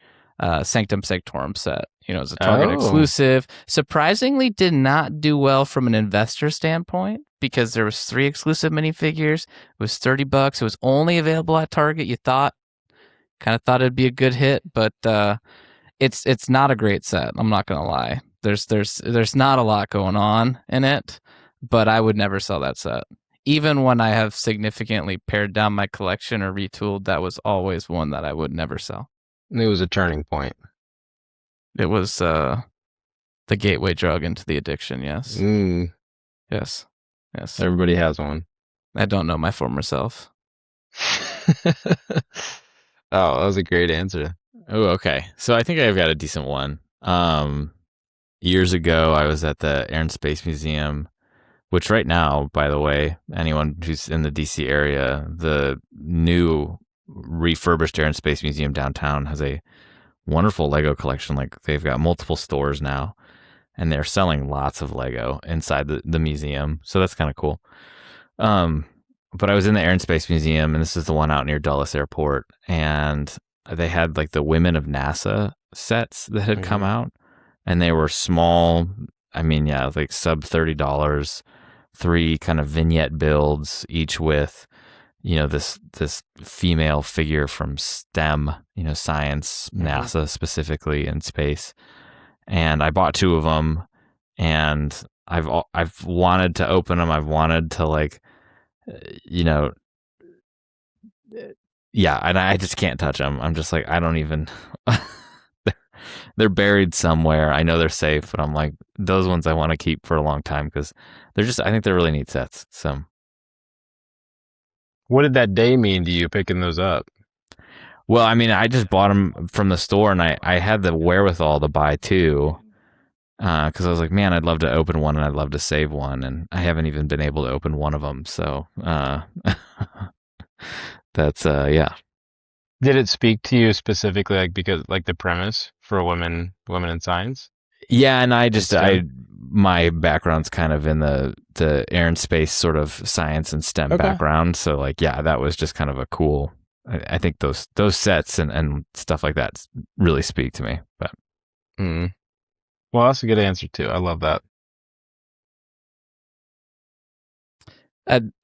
Sanctum Sanctorum set. It was a Target exclusive. Surprisingly, did not do well from an investor standpoint because there was 3 exclusive minifigures. It was $30. It was only available at Target. You kind of thought it'd be a good hit, but it's not a great set. I'm not gonna lie. There's not a lot going on in it, but I would never sell that set. Even when I have significantly pared down my collection or retooled, that was always one that I would never sell. It was a turning point. It was the gateway drug into the addiction, yes. Yes. Everybody has one. I don't know my former self. Oh, that was a great answer. Oh, okay. So I think I've got a decent one. Years ago, I was at the Air and Space Museum, which right now, by the way, anyone who's in the DC area, the new refurbished Air and Space Museum downtown has a wonderful Lego collection. Like they've got multiple stores now, and they're selling lots of Lego inside the museum. So that's kind of cool. But I was in the Air and Space Museum, and this is the one out near Dulles Airport, and they had like the Women of NASA sets that had come out, and they were small. I mean, yeah, like sub $30, 3 kind of vignette builds, each with, this female figure from STEM, science, NASA specifically, in space. And I bought 2 of them, and I've wanted to open them. I've wanted to yeah, and I just can't touch them. I'm just like, I don't even. They're buried somewhere. I know they're safe, but I'm like, those ones I want to keep for a long time because I think they're really neat sets. So, what did that day mean to you picking those up? Well, I mean, I just bought them from the store, and I had the wherewithal to buy 2 because I was like, man, I'd love to open one and I'd love to save one, and I haven't even been able to open one of them. So, that's yeah. Did it speak to you specifically, like because like the premise for women in science? Yeah, and my background's kind of in the air and space sort of science and STEM background, so like yeah, that was just kind of a cool. I think those sets and stuff like that really speak to me. But well, that's a good answer too. I love that.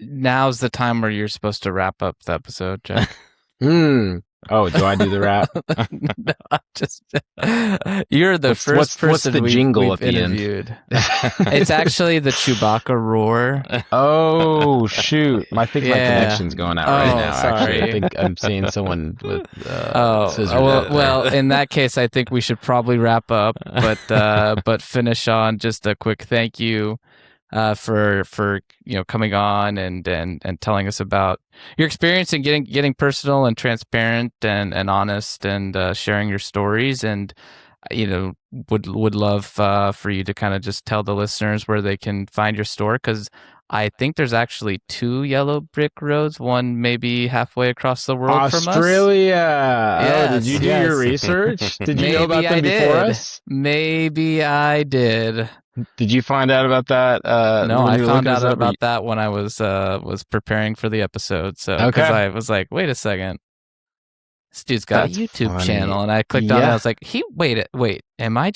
Now's the time where you're supposed to wrap up the episode, Jack. Oh, do I do the rap? No, you're the first person what's the jingle at the interviewed. It's actually the Chewbacca roar. Oh shoot! I think my connection's going out right now. Sorry. Actually, I think I'm seeing someone with scissors. Well, in that case, I think we should probably wrap up, but finish on just a quick thank you. For coming on and telling us about your experience and getting personal and transparent and honest and sharing your stories, and would love for you to kind of just tell the listeners where they can find your store, because I think there's actually 2 Yellow Brick Roads, one maybe halfway across the world from us. Australia. Yes, did you do your research? Did you know about them before us? Maybe I did. Did you find out about that? No, I found out about that when I was preparing for the episode. So because I was like, wait a second, this dude's got a YouTube channel, and I clicked on it. I was like, wait, am I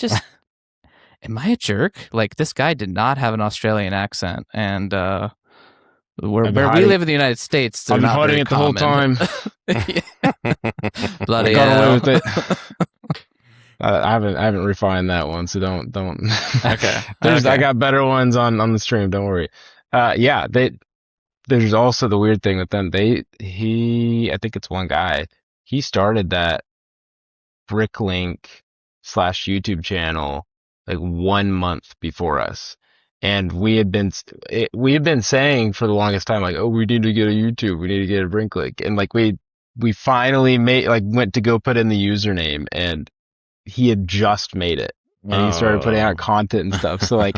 a jerk? Like, this guy did not have an Australian accent, and where we live in the United States, I've been hiding it the whole time. Bloody hell. I haven't refined that one, so don't. Okay. I got better ones on the stream. Don't worry. Yeah, there's also the weird thing with them. I think it's one guy. He started that Bricklink slash YouTube channel like 1 month before us. And we had been saying for the longest time, like, oh, we need to get a YouTube, we need to get a Bricklink. And like we finally went to go put in the username, and he had just made it. And he started putting out content and stuff. So like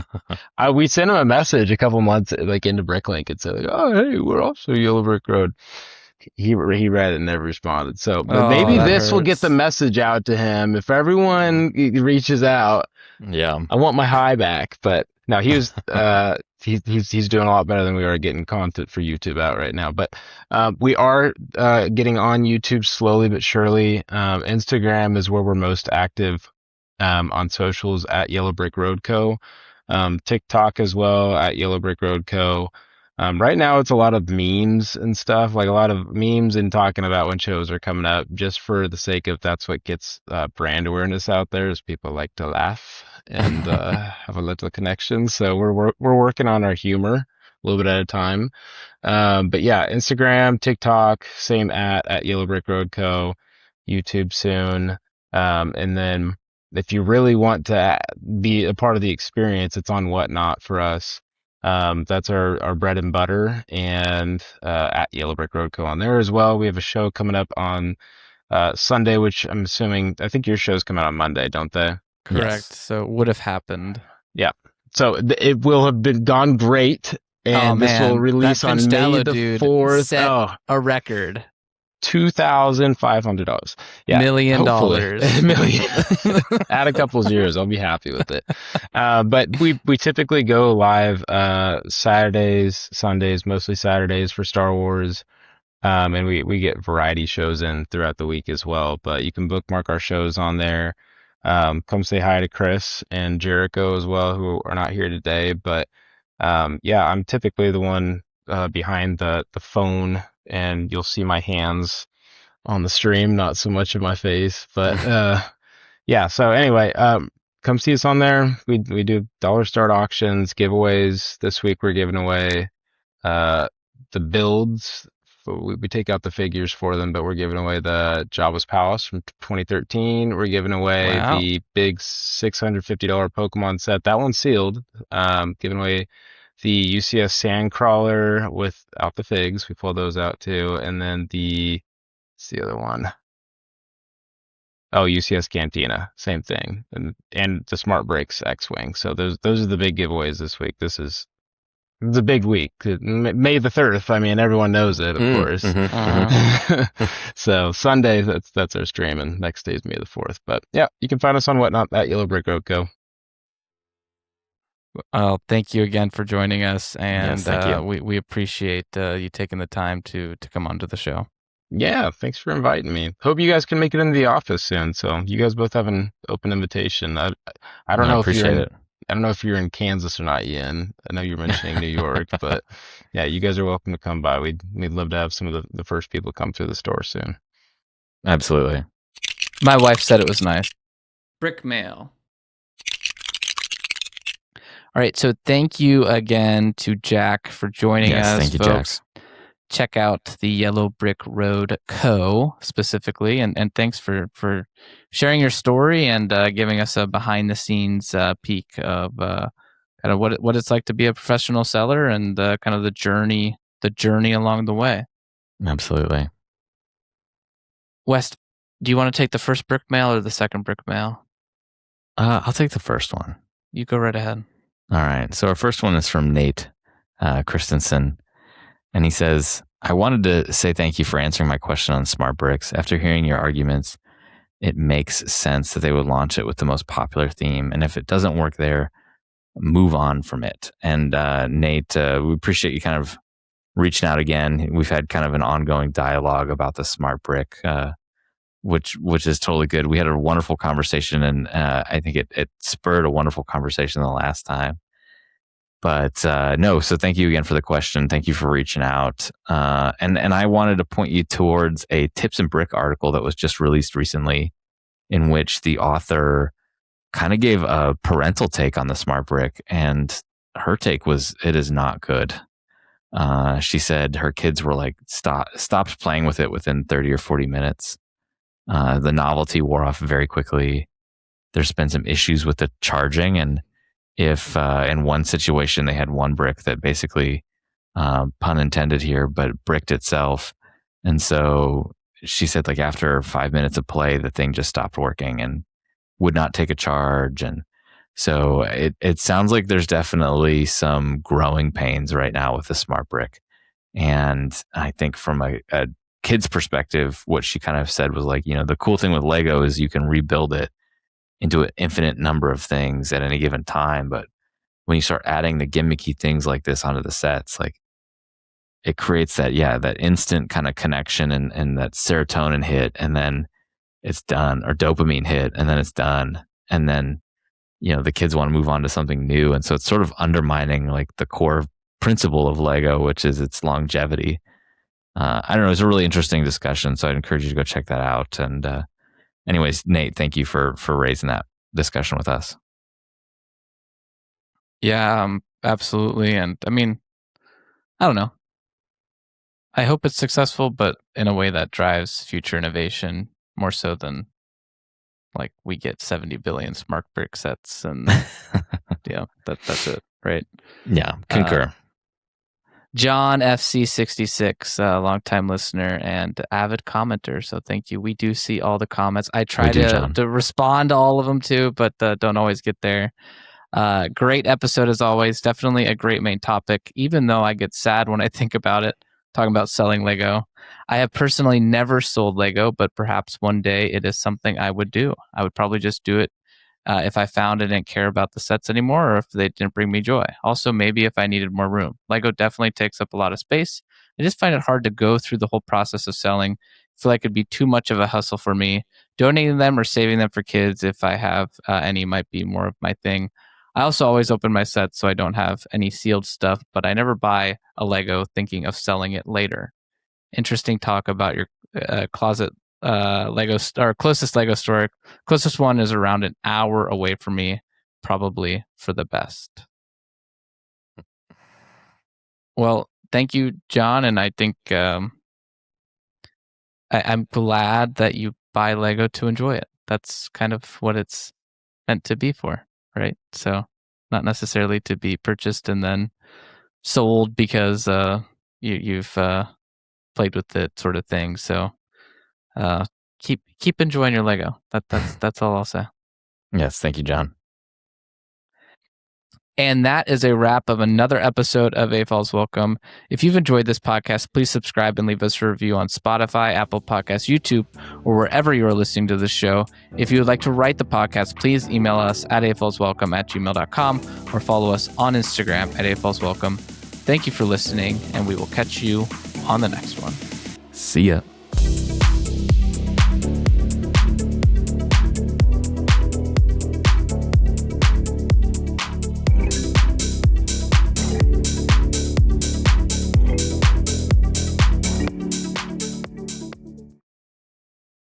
we sent him a message a couple months like into Bricklink and said, like, oh, hey, we're also Yellow Brick Road. He read it and never responded. So but maybe this will get the message out to him. If everyone reaches out, yeah, I want my high back. But no, he was he's doing a lot better than we are getting content for YouTube out right now. But we are getting on YouTube slowly but surely. Instagram is where we're most active on socials at Yellow Brick Road Co. TikTok as well at Yellow Brick Road Co. Right now, it's a lot of memes and stuff, like a lot of memes and talking about when shows are coming up, just for the sake of that's what gets brand awareness out there. Is people like to laugh and have a little connection. So we're working on our humor a little bit at a time. But yeah, Instagram, TikTok, same at Yellow Brick Road Co. YouTube soon, and then if you really want to be a part of the experience, it's on Whatnot for us. That's our bread and butter, and at Yellow Brick Road Co. on there as well. We have a show coming up on Sunday, which I think your shows come out on Monday, don't they? Correct. Yes. So it would have happened. Yeah. So it will have gone great, and this will release on May the 4th. Set a record. $2,500. Yeah, $1 million. $1 million. Add a couple zeros, I'll be happy with it. But we typically go live Saturdays, Sundays, mostly Saturdays for Star Wars. And we get variety shows in throughout the week as well. But you can bookmark our shows on there. Come say hi to Chris and Jericho as well, who are not here today. But yeah, I'm typically the one behind the phone, and you'll see my hands on the stream, not so much of my face. But yeah, so anyway, come see us on there. We do dollar start auctions, giveaways. This week we're giving away the builds. We take out the figures for them, but we're giving away the Jabba's Palace from 2013. We're giving away the big $650 Pokemon set. That one's sealed. Giving away the UCS Sandcrawler without the figs. We pulled those out too. And then what's the other one? Oh, UCS Cantina. Same thing. And the Smart Breaks X-Wing. So those are the big giveaways this week. It's a big week. May the 3rd. I mean, everyone knows it, of course. So Sunday, that's our stream, and next day is May the 4th. But yeah, you can find us on Whatnot at Yellow Brick Road Co. Thank you again for joining us, and yes, we appreciate you taking the time to come onto the show. Yeah, thanks for inviting me. Hope you guys can make it into the office soon. So you guys both have an open invitation. I don't know if you're in Kansas or not, Ian. I know you're mentioning New York, but yeah, you guys are welcome to come by. We'd love to have some of the first people come through the store soon. Absolutely. My wife said it was nice. Brick mail. All right, so thank you again to Jack for joining us. Thank you, folks. Jack. Check out the Yellow Brick Road Co. specifically, and thanks for sharing your story and giving us a behind-the-scenes peek of kind of what it's like to be a professional seller and kind of the journey along the way. Absolutely. West, do you want to take the first brick mail or the second brick mail? I'll take the first one. You go right ahead. All right. So our first one is from Nate Christensen. And he says, I wanted to say thank you for answering my question on smart bricks. After hearing your arguments, it makes sense that they would launch it with the most popular theme. And if it doesn't work there, move on from it. And Nate, we appreciate you kind of reaching out again. We've had kind of an ongoing dialogue about the smart brick, which is totally good. We had a wonderful conversation, and I think it spurred a wonderful conversation the last time. But no, so thank you again for the question. Thank you for reaching out. And I wanted to point you towards a Tips and Brick article that was just released recently in which the author kind of gave a parental take on the smart brick, and her take was, it is not good. She said her kids were like stopped playing with it within 30 or 40 minutes. The novelty wore off very quickly. There's been some issues with the charging, and if in one situation they had one brick that basically, pun intended here, but bricked itself, and so she said like after 5 minutes of play, the thing just stopped working and would not take a charge. And so it sounds like there's definitely some growing pains right now with the smart brick. And I think from a kid's perspective, what she kind of said was like, the cool thing with Lego is you can rebuild it into an infinite number of things at any given time. But when you start adding the gimmicky things like this onto the sets, like it creates that instant kind of connection and that serotonin hit, and then it's done, or dopamine hit, and then it's done. And then, the kids want to move on to something new. And so it's sort of undermining like the core principle of Lego, which is its longevity. I don't know. It's a really interesting discussion. So I'd encourage you to go check that out. And anyways, Nate, thank you for raising that discussion with us. Yeah, absolutely. And I mean, I don't know. I hope it's successful, but in a way that drives future innovation more so than like we get 70 billion smart brick sets and that's it, right? Yeah, concur. John FC66, longtime listener and avid commenter. So thank you. We do see all the comments. I try to respond to all of them too, but don't always get there. Great episode as always. Definitely a great main topic, even though I get sad when I think about it, talking about selling Lego. I have personally never sold Lego, but perhaps one day it is something I would do. I would probably just do it if I found I didn't care about the sets anymore, or if they didn't bring me joy. Also, maybe if I needed more room. Lego definitely takes up a lot of space. I just find it hard to go through the whole process of selling. I feel like it'd be too much of a hustle for me. Donating them or saving them for kids, if I have any, might be more of my thing. I also always open my sets so I don't have any sealed stuff, but I never buy a Lego thinking of selling it later. Interesting talk about your closet Lego or closest Lego store. Closest one is around an hour away from me, probably for the best. Well, thank you, John, and I think I'm glad that you buy Lego to enjoy it. That's kind of what it's meant to be for, right? So not necessarily to be purchased and then sold because you've played with it, sort of thing. So keep enjoying your Lego. That's all I'll say. Yes, thank you, John. And that is a wrap of another episode of AFOLs Welcome. If you've enjoyed this podcast, please subscribe and leave us a review on Spotify, Apple Podcasts, YouTube, or wherever you are listening to this show. If you would like to write the podcast, please email us at afolswelcome@gmail.com or follow us on Instagram at AFOLsWelcome. Thank you for listening, and we will catch you on the next one. See ya.